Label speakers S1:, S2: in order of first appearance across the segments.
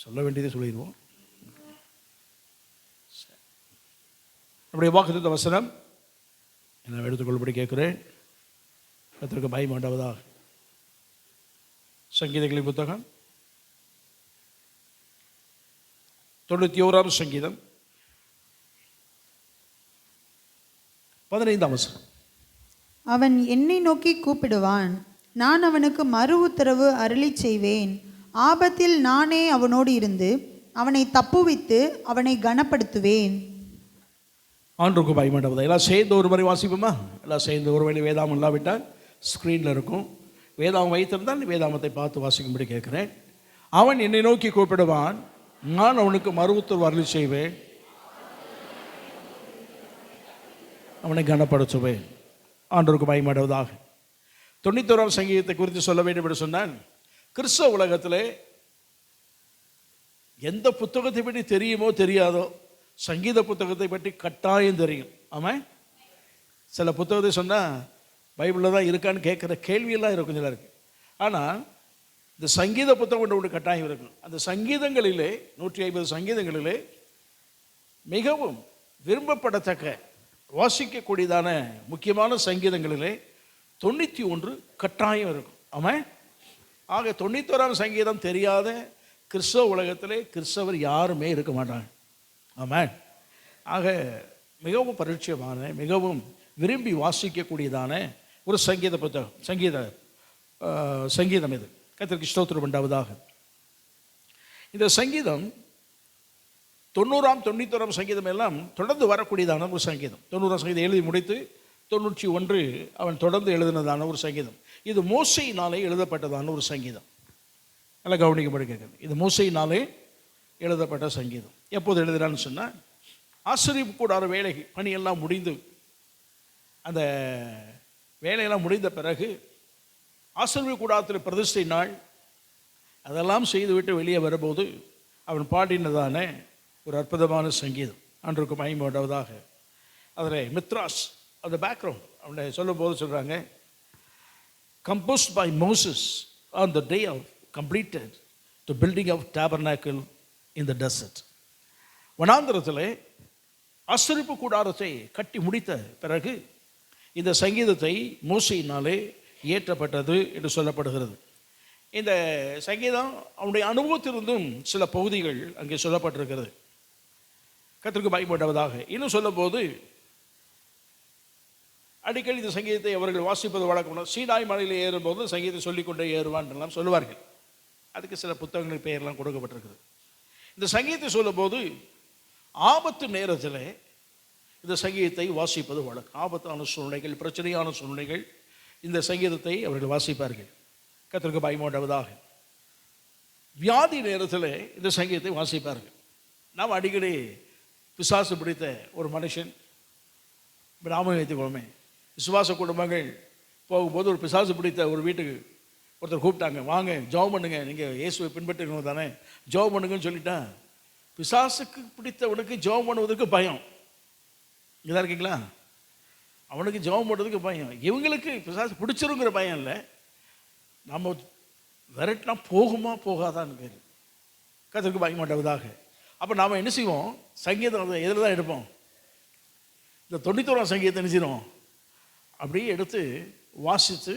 S1: சொல்ல வேண்டியதே சொல்லிடுவோம். நம்முடைய வாக்குத்தத்த வசனம் நான் எடுத்துக்கொள்ளும்படி கேட்குறேன். கர்த்தருக்கு பயம் உண்டாவதாக. சங்கீதங்களின் புத்தகம் 91 சங்கீதம் 15 வசனம்.
S2: அவன் என்னை நோக்கி கூப்பிடுவான், நான் அவனுக்கு மறு உத்தரவு அருளி செய்வேன். ஆபத்தில் நானே அவனோடு இருந்து அவனை தப்புவித்து அவனை கனப்படுத்துவேன்.
S1: ஆண்டவருக்கு பயமாண்டவதா. எல்லாம் சேர்ந்து ஒரு முறை வாசிப்போமா? எல்லாம் சேர்ந்து ஒரு வேளை வேதாமம் இல்லாவிட்டால் ஸ்க்ரீனில் இருக்கும். வேதாமம் வைத்திருந்தால் வேதாமத்தை பார்த்து வாசிக்கும்படி கேட்குறேன். அவன் என்னை நோக்கி கூப்பிடுவான், நான் அவனுக்கு மறு உத்தரவு அருளி செய்வேன், அவனை கனப்படுத்துவேன். ஆண்டவருக்கு பயமாடுவதாக. 91 சங்கீதத்தை குறித்து சொல்ல வேண்டும் என்று சொன்னால், கிறிஸ்தவ உலகத்தில் எந்த புத்தகத்தை பற்றி தெரியுமோ தெரியாதோ சங்கீத புத்தகத்தை பற்றி கட்டாயம் தெரியும். ஆமாம், சில புத்தகத்தை சொன்னால் பைபிளில் தான் இருக்கான்னு கேட்குற கேள்வியெல்லாம் இருக்கும் சிலருக்கு. ஆனால் இந்த சங்கீத புத்தகம் ஒன்று கட்டாயம் இருக்கும். அந்த சங்கீதங்களிலே 150 சங்கீதங்களிலே மிகவும் விரும்பப்படத்தக்க வாசிக்கக்கூடியதான முக்கியமான சங்கீதங்களிலே 91 கட்டாயம் இருக்கும். ஆமாம், ஆக 91 சங்கீதம் தெரியாத கிறிஸ்தவ உலகத்திலே கிறிஸ்தவர் யாருமே இருக்க மாட்டாங்க. ஆமாம், ஆக மிகவும் பரிச்சயமான மிகவும் விரும்பி வாசிக்கக்கூடியதான ஒரு சங்கீத புத்தகம், சங்கீதம் இது. கர்த்தருக்கு ஸ்தோத்திரம் உண்டாவதாக. இந்த சங்கீதம் 90 91 சங்கீதம் எல்லாம் தொடர்ந்து வரக்கூடியதான ஒரு சங்கீதம். 90 சங்கீதம் எழுதி முடித்து 91 அவன் தொடர்ந்து எழுதினதான ஒரு சங்கீதம். இது மோசேயினாலே எழுதப்பட்டதான ஒரு சங்கீதம். நல்லா கவனிக்கும்படி கேட்குறது. இது மோசேயினாலே எழுதப்பட்ட சங்கீதம். எப்போது எழுதுகிறான்னு சொன்னால், ஆசரிப்பு கூடார வேலை பணியெல்லாம் முடிந்து அந்த வேலையெல்லாம் முடிந்த பிறகு ஆசரிப்பு கூடாரத்தில் பிரதிஷ்டை நாள் அதெல்லாம் செய்துவிட்டு வெளியே வரும்போது அவன் பாடினதான ஒரு அற்புதமான சங்கீதம். அன்றைக்கு மகிமையுண்டாவதாக. அதில் மித்ராஸ் அந்த பேக்ரவுண்ட் அவனை சொல்லும் போது சொல்கிறாங்க, composed by Moses on the day of completed the building of tabernacle in the desert. வனாந்திரத்தில் ஆசரிப்பு கூடாரத்தை கட்டி முடித்த பிறகு இந்த சங்கீதத்தை மோசேயினாலே இயற்றப்பட்டது என்று சொல்லப்படுகிறது. இந்த சங்கீதம் அவனுடைய அனுபவத்திலிருந்தும் சில பகுதிகள் அங்கே சொல்லப்பட்டிருக்கிறது. கர்த்தருக்கு பயப்பட்டவதாக. இன்னும் சொல்லும்போது அடிக்கடி இந்த சங்கீதத்தை அவர்கள் வாசிப்பது வழக்கம். சீனாய் மலையில் ஏறும்போது சங்கீதத்தை சொல்லிக்கொண்டே ஏறுவான் எல்லாம் சொல்லுவார்கள். அதுக்கு சில புத்தகங்கள் பெயரெல்லாம் கொடுக்கப்பட்டிருக்குது. இந்த சங்கீதத்தை சொல்லும்போது ஆபத்து நேரத்தில் இந்த சங்கீதத்தை வாசிப்பது வழக்கம். ஆபத்தான சூழ்நிலைகள், பிரச்சனையான சூழ்நிலைகள், இந்த சங்கீதத்தை அவர்கள் வாசிப்பார்கள். கர்த்தருக்கு பயமாண்டவதாக. வியாதி நேரத்தில் இந்த சங்கீதத்தை வாசிப்பார்கள். நாம் அடிக்கடி பிசாசு பிடித்த ஒரு மனுஷன், நாம வைத்துக்கோமே, விசுவாச குடும்பங்கள் போகும்போது ஒரு பிசாசு பிடித்த ஒரு வீட்டுக்கு ஒருத்தர் கூப்பிட்டாங்க, வாங்க ஜெபம் பண்ணுங்க, நீங்கள் இயேசுவை பின்பற்றணும் தானே, ஜெபம் பண்ணுங்கன்னு சொல்லிட்டா பிசாசுக்கு பிடித்தவனுக்கு ஜெபம் பண்ணுவதற்கு பயம். இதாக இருக்கீங்களா? அவனுக்கு ஜெபம் பண்ணுறதுக்கு பயம். இவங்களுக்கு பிசாசு பிடிச்சிருங்கிற பயம் இல்லை, நம்ம விரட்டினா போகுமா போகாதான்னு பேர். கர்த்தருக்கு பயமாட்டவதாக. அப்போ நாம் என்ன செய்வோம்? சங்கீதம் எதில் தான் எடுப்போம்? இந்த 91 சங்கீதத்தை என்ன செய்வோம்? அப்படியே எடுத்து வாசித்து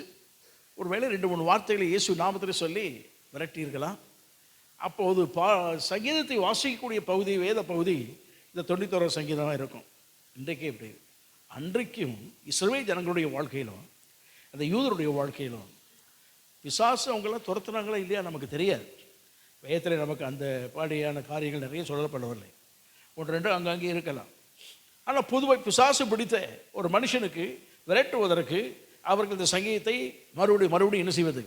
S1: ஒரு வேளை 2-3 வார்த்தைகளை இயேசு நாமத்தில் சொல்லி விரட்டியிருக்கலாம். அப்போது சங்கீதத்தை வாசிக்கக்கூடிய பகுதி, வேத பகுதி இந்த 91 சங்கீதமாக இருக்கும். இன்றைக்கே இப்படி. அன்றைக்கும் இஸ்ரவேல் ஜனங்களுடைய வாழ்க்கையிலும் அந்த யூதருடைய வாழ்க்கையிலும் பிசாசு அவங்களாம் துரத்துனாங்களா இல்லையா நமக்கு தெரியாது. வேதத்தில் நமக்கு அந்த பாடியான காரியங்கள் நிறைய சொல்லப்படவில்லை. 1-2 அங்கங்கே இருக்கலாம். ஆனால் பொதுவாக பிசாசு பிடித்த ஒரு மனுஷனுக்கு விரட்டுவதற்கு அவர்கள் இந்த சங்கீதத்தை மறுபடியும் என்ன செய்வது?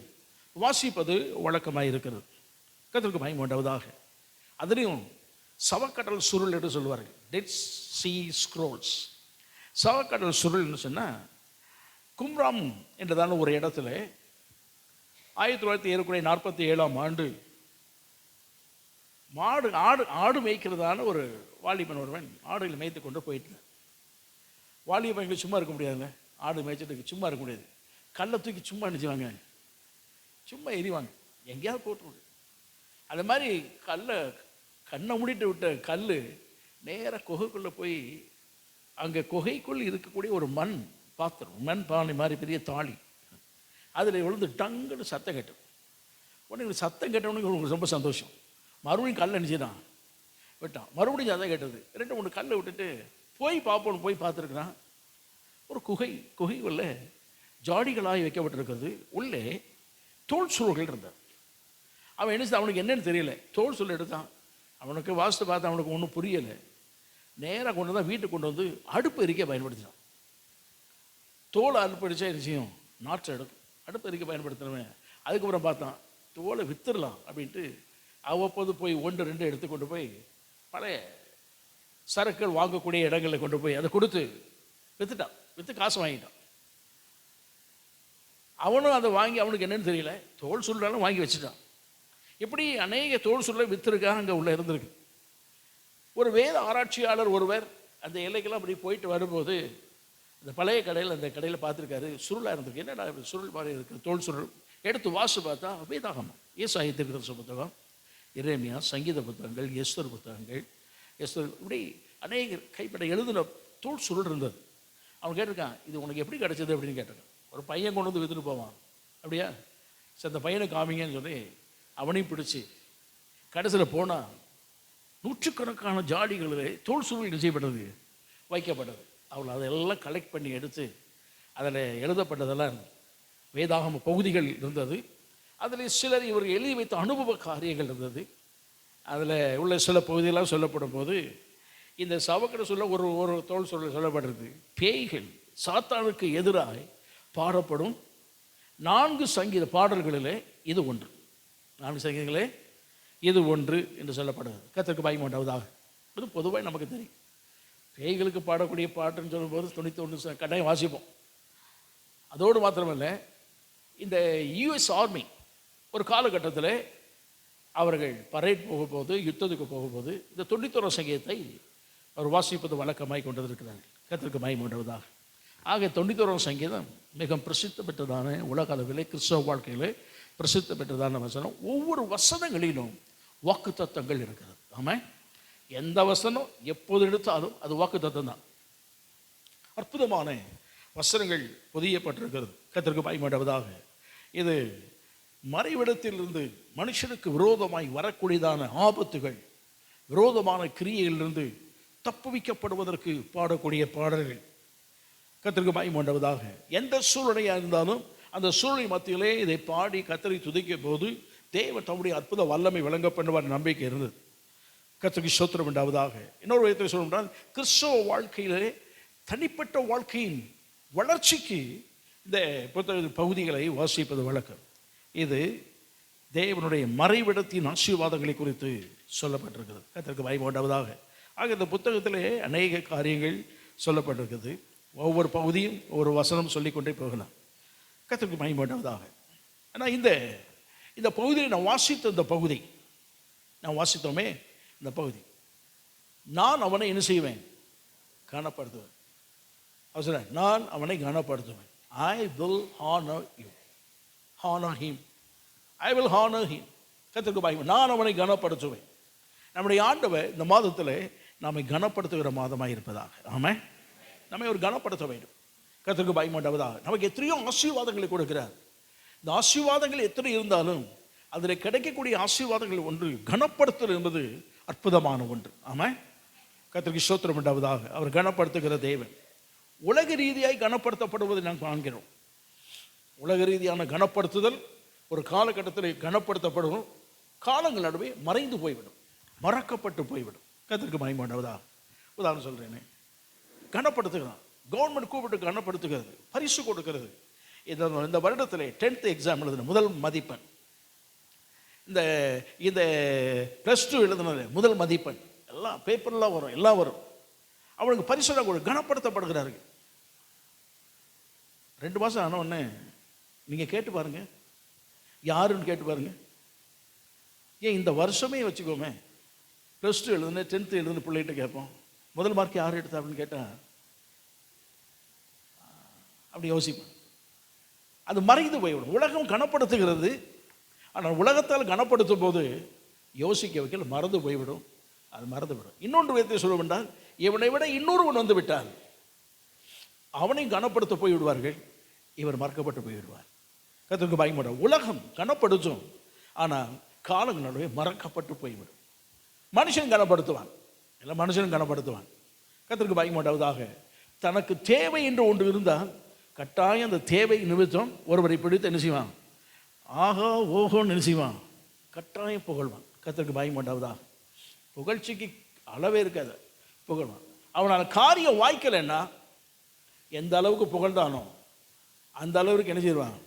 S1: வாசிப்பது வழக்கமாக இருக்கிறது. கர்த்தருக்கு மகிமை உண்டாவதாக. அதுலேயும் சவக்கடல் சுருள் என்று சொல்லுவார்கள், டெட் சீ ஸ்க்ரோல்ஸ். சவக்கடல் சுருள்னு சொன்னால், கும்ராம் என்றதான ஒரு இடத்துல 1947 ஆண்டு ஆடு மேய்க்கிறதான ஒரு வாலிபன் ஒருவன் ஆடுகளை மேய்த்து கொண்டு போயிட்டு, வாலிபன் சும்மா இருக்க முடியாதுல்ல, ஆடு மேய்ச்சிட்டு சும்மா இருக்க முடியாது. கல்லை தூக்கி சும்மா நினைச்சுவாங்க, சும்மா எரிவாங்க, எங்கேயாவது போட்டுருவாங்க. அது மாதிரி கண்ணை மூடிட்டு விட்ட கல் நேராக குகைக்குள்ளே போய் அங்கே குகைக்குள் இருக்கக்கூடிய ஒரு மண் பாத்திரம், மண் பானை மாதிரி பெரிய தாலி, அதில் விழுந்து டங்குன்னு சத்தம் கேட்டது. உடனே சத்தம் கேட்டவனுக்கு உங்களுக்கு ரொம்ப சந்தோஷம். மறுபடியும் கல் அணிச்சுதான் விட்டான். மறுபடியும் சத்தம் கேட்டது. 2-3 கல்லை விட்டுட்டு போய் பார்ப்போன்னு போய் பார்த்துருக்குறான். ஒரு குகைக்குள்ளே ஜாடிகளாக வைக்கப்பட்டிருக்கிறது. உள்ளே தோல் சுருள்கள் இருந்தார். அவன் என்ன, அவனுக்கு என்னன்னு தெரியல, தோல் சுருள் எடுத்தான். அவனுக்கு வாஸ்து பார்த்து அவனுக்கு ஒன்றும் புரியலை. நேராக கொண்டு தான் வீட்டுக்கு கொண்டு வந்து அடுப்பு எரிக்க பயன்படுத்தினான். தோலை அடுப்பு அடித்தா எரிச்சியும் நாற்றை எடுக்கும். அடுப்பு எரிக்க பயன்படுத்தினவன் அதுக்கப்புறம் பார்த்தான், தோலை வித்துடலாம் அப்படின்ட்டு அவ்வப்போது போய் 1-2 எடுத்து கொண்டு போய் பழைய சரக்குகள் வாங்கக்கூடிய இடங்களில் கொண்டு போய் அதை கொடுத்து விற்றுட்டான். விற்று காசு வாங்கிட்டான். அவனும் அதை வாங்கி அவனுக்கு என்னன்னு தெரியல, தோல் சுருளாலும் வாங்கி வச்சுட்டான். இப்படி அநேக தோல் சுருளை விற்றுருக்காக அங்கே உள்ள இருந்திருக்கு. ஒரு வேத ஆராய்ச்சியாளர் ஒருவர் அந்த எல்லைக்கெல்லாம் அப்படி போயிட்டு வரும்போது அந்த பழைய கடையில், அந்த கடையில் பார்த்துருக்காரு, சுருளாக இருந்திருக்கு. என்னடா சுருள் மாதிரி இருக்குது, தோல் சுருள். எடுத்து வாசு பார்த்தா வேதாகமம், ஏசாயா தீர்க்கதரிசன புத்தகம், எரேமியா, சங்கீத புத்தகங்கள், எஸ்தர் புத்தகங்கள், இப்படி அநேக கைப்பட எழுதின தோல் சுருள் இருந்தது. அவன் கேட்டிருக்கான், இது உனக்கு எப்படி கிடச்சிது அப்படின்னு கேட்டிருக்கான். ஒரு பையன் கொண்டு வந்து விற்றுட்டு போவான். அப்படியா, சரி அந்த பையனை காமிங்கன்னு சொல்லி அவனையும் பிடிச்சி கடைசியில் போனால் நூற்றுக்கணக்கான ஜாடிகளில் தோல் சுருள் செய்யப்பட்டது, வைக்கப்பட்டது. அவளை அதெல்லாம் கலெக்ட் பண்ணி எடுத்து அதில் எழுதப்பட்டதெல்லாம் இருந்தது. வேதாகம பகுதிகள் இருந்தது. அதில் சிலர் இவர் எழுதி வைத்த அனுபவ காரியங்கள் இருந்தது. அதில் உள்ள சில பகுதியெல்லாம் சொல்லப்படும் போது இந்த சவக்கடை சொல்ல ஒரு தோல் சொல்ல சொல்லப்படுறது, பேய்கள் சாத்தானுக்கு எதிராக பாடப்படும் 4 சங்கீத பாடல்களிலே இது ஒன்று. 4 சங்கீதங்களே இது ஒன்று என்று சொல்லப்படுகிறது. கர்த்தருக்கு பயப்பட உண்டாவதாக. இது பொதுவாக நமக்கு தெரியும். பேய்களுக்கு பாடக்கூடிய பாட்டுன்னு சொல்லும்போது 91 கட்டாயம் வாசிப்போம். அதோடு மாத்திரமல்ல, இந்த யுஎஸ் ஆர்மி ஒரு காலகட்டத்தில் அவர்கள் பரேட் போகும்போது, யுத்தத்துக்கு போகும்போது இந்த 91 சங்கீதத்தை அவர் வாசிப்பது வழக்கமாய் கொண்டிருக்கிறார்கள். கர்த்தருக்கு பயப்பட உண்டாவதாக. ஆக 91 சங்கீதம் மிக பிரசித்த பெற்றதான, உலக அளவிலே கிறிஸ்தவ வாழ்க்கையில் பிரசித்த பெற்றதான வசனம். ஒவ்வொரு வசனங்களிலும் வாக்கு தத்தங்கள் இருக்கிறது. ஆமாம், எந்த வசனம் எப்போது எடுத்தாலும் அது வாக்கு தத்தம் தான். அற்புதமான வசனங்கள் பொதியப்பட்டிருக்கிறது. கர்த்தருக்கு பயப்படுவதாக. இது மறைவிடத்திலிருந்து மனுஷனுக்கு விரோதமாய் வரக்கூடியதான ஆபத்துகள், விரோதமான கிரியைகளிலிருந்து தப்புவிக்கப்படுவதற்கு பாடக்கூடிய பாடல்கள். கர்த்தருக்கு பயப்படுவதாக. எந்த சூழ்நிலையாக இருந்தாலும் அந்த சூழ்நிலை மத்தியிலே இதை பாடி கர்த்தரை துதிக்கும் போது தேவன் தம்முடைய அற்புத வல்லமை விளங்க பண்ணுவார் நம்பிக்கை இருந்தது. கர்த்தருக்கு ஸ்தோத்திரம் உண்டாவதாக. இன்னொரு விதத்தில் சொல்லணும்னால், கிறிஸ்தவ வாழ்க்கையிலே தனிப்பட்ட வாழ்க்கையின் வளர்ச்சிக்கு இந்த புத்தக பகுதிகளை வாசிப்பது வழக்கம். இது தேவனுடைய மறைவிடத்தின் ஆசீர்வாதங்களை குறித்து சொல்லப்பட்டிருக்கிறது. கர்த்தருக்கு பயப்பட உண்டாவதாக. ஆக இந்த புத்தகத்திலே அநேக காரியங்கள் சொல்லப்பட்டிருக்கிறது. ஒவ்வொரு பகுதியும் ஒவ்வொரு வசனம் சொல்லிக்கொண்டே போகலாம். கர்த்தருக்கு பயப்பட உண்டாவதாக. ஆனால் இந்த பகுதியை நான் வாசித்த இந்த பகுதி, நான் வாசித்தோமே இந்த பகுதி, நான் அவனை என்ன செய்வேன்? கனப்படுத்துவேன். அவசரம், நான் அவனை கனப்படுத்துவேன். I will honor you. Honor him. I will honor him. கர்த்தருக்கு பயப்பட, நான் அவனை கனப்படுத்துவேன். நம்முடைய ஆண்டவர் இந்த மாதத்தில் நம்மை கனப்படுத்துகிற மாதமாக இருப்பதாக. ஆமாம், நம்மை ஒரு கனப்படுத்த வேண்டும். கர்த்தருக்கு பயப்படாவதாக. நமக்கு எத்தனையோ ஆசீர்வாதங்களை கொடுக்கிறார். இந்த ஆசீர்வாதங்கள் எத்தனை இருந்தாலும் அதில் கிடைக்கக்கூடிய ஆசீர்வாதங்கள் ஒன்று கனப்படுத்தல் என்பது அற்புதமான ஒன்று. ஆமாம், கர்த்தருக்கு ஸ்தோத்திரம் உண்டாவதாக. அவர் கனப்படுத்துகிற தேவன். உலக ரீதியாய் கனப்படுத்தப்படுவதை நாம் காண்கிறோம். உலக ரீதியான கனப்படுத்துதல் ஒரு காலகட்டத்தில் கனப்படுத்தப்படும், காலங்கள் நடுவே மறைந்து போய்விடும், மறக்கப்பட்டு போய்விடும். கர்த்தருக்கு மகிமை உண்டாவதாக. உதாரணம் சொல்கிறேனே, கனப்படுத்துகிறான். கவர்மெண்ட் கூப்பிட்டு கனப்படுத்துகிறது, பரிசு கொடுக்கிறது. இந்த வருடத்தில் 10th எக்ஸாம் எழுதின முதல் மதிப்பெண், இந்த +2 எழுதினது முதல் மதிப்பெண், எல்லாம் பேப்பர்லாம் வரும், எல்லாம் வரும். அவனுக்கு பரிசு கூட கனப்படுத்தப்படுகிறார்கள். 2 மாதம் ஆன உடனே நீங்கள் கேட்டு பாருங்க, யாருன்னு கேட்டு பாருங்க. ஏன் இந்த வருஷமே வச்சுக்கோமே, +2 எழுதுன 10th எழுதுன பிள்ளைகிட்ட கேட்போம், முதல் மார்க் யார் எடுத்தா அப்படின்னு கேட்டால் அப்படி யோசிப்பேன். அது மறைந்து போய்விடும். உலகம் கனப்படுத்துகிறது. ஆனால் உலகத்தால் கனப்படுத்தும் போது யோசிக்க வைக்கல, மறந்து போய்விடும், அது மறந்து விடும். இன்னொன்று விதத்தை சொல்லுவென்றால், இவனை விட இன்னொருவன் வந்து விட்டான், அவனை கனப்படுத்த போய்விடுவார்கள், இவர் மறக்கப்பட்டு போய்விடுவார். கர்த்தருக்கு பயப்பட உலகம் கனப்படுத்தும், ஆனால் காலங்கள் நடுவே மறக்கப்பட்டு போய்விடும். மனுஷன் கனப்படுத்துவான், இல்லை மனுஷன் கனப்படுத்துவான். கர்த்தருக்கு பயப்படாவதாக. தனக்கு தேவை என்று ஒன்று இருந்தால் கட்டாயம் அந்த தேவை நிமித்தம் ஒருவரை பிடித்து என்ன செய்வான், ஆகா ஓஹோன்னு என்ன செய்வான், கட்டாயம் புகழ்வான். கர்த்தருக்கு பயப்படாவதாக. புகழ்ச்சிக்கு அளவே இருக்காது, புகழ்வான். அவனால் காரியம் வாய்க்கலைன்னா எந்த அளவுக்கு புகழ்ந்தானோ அந்த அளவுக்கு என்ன செய்வான்,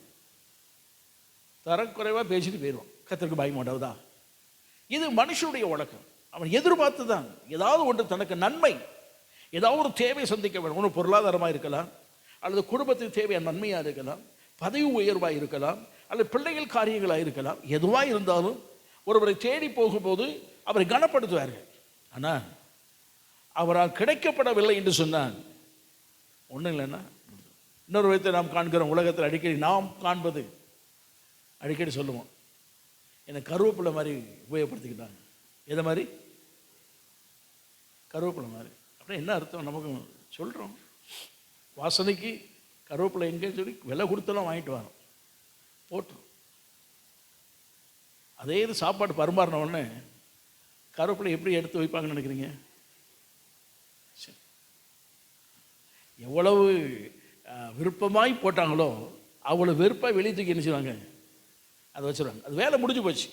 S1: தரக்குறைவாக பேசிட்டு போயிடுவான். கர்த்தருக்கு பயப்படாவதா. இது மனுஷனுடைய வழக்கம். அவன் எதிர்பார்த்து தான் ஏதாவது ஒன்று தனக்கு நன்மை, ஏதாவது ஒரு தேவை சந்திக்க வேண்டும். ஒன்று பொருளாதாரமாக இருக்கலாம், அல்லது குடும்பத்துக்கு தேவையான நன்மையாக இருக்கலாம், பதவி உயர்வாக இருக்கலாம், அல்லது பிள்ளைகள் காரியங்களாக இருக்கலாம். எதுவாக இருந்தாலும் ஒருவரை தேடி போகும்போது அவரை கனப்படுத்துவார்கள். ஆனால் அவரால் கிடைக்கப்படவில்லை என்று சொன்னான், ஒன்றும் இல்லைன்னா இன்னொரு விதத்தை நாம் காண்கிறோம். உலகத்தில் அடிக்கடி நாம் காண்பது, அடிக்கடி சொல்லுவோம், என்னை கருவேப்பிலை மாதிரி உபயோகப்படுத்திக்கிட்டாங்க. எதை மாதிரி? கருவேப்பிலை மாதிரி. அப்படின்னா என்ன அர்த்தம்? நமக்கு சொல்கிறோம், வாசனைக்கு கருவேப்பிலை எங்கேன்னு சொல்லி விலை கொடுத்தெல்லாம் வாங்கிட்டு வரோம், போட்டுரும். அதே இது சாப்பாடு பரிமாறின உடனே கருவேப்பிலை எப்படி எடுத்து வைப்பாங்கன்னு நினைக்கிறீங்க? எவ்வளவு விருப்பமாய் போட்டாங்களோ அவ்வளோ விருப்பம் வெளியே தூக்கி என்ன செய்வாங்க, அதை வச்சுருவாங்க. அது வேலை முடிஞ்சு போச்சு.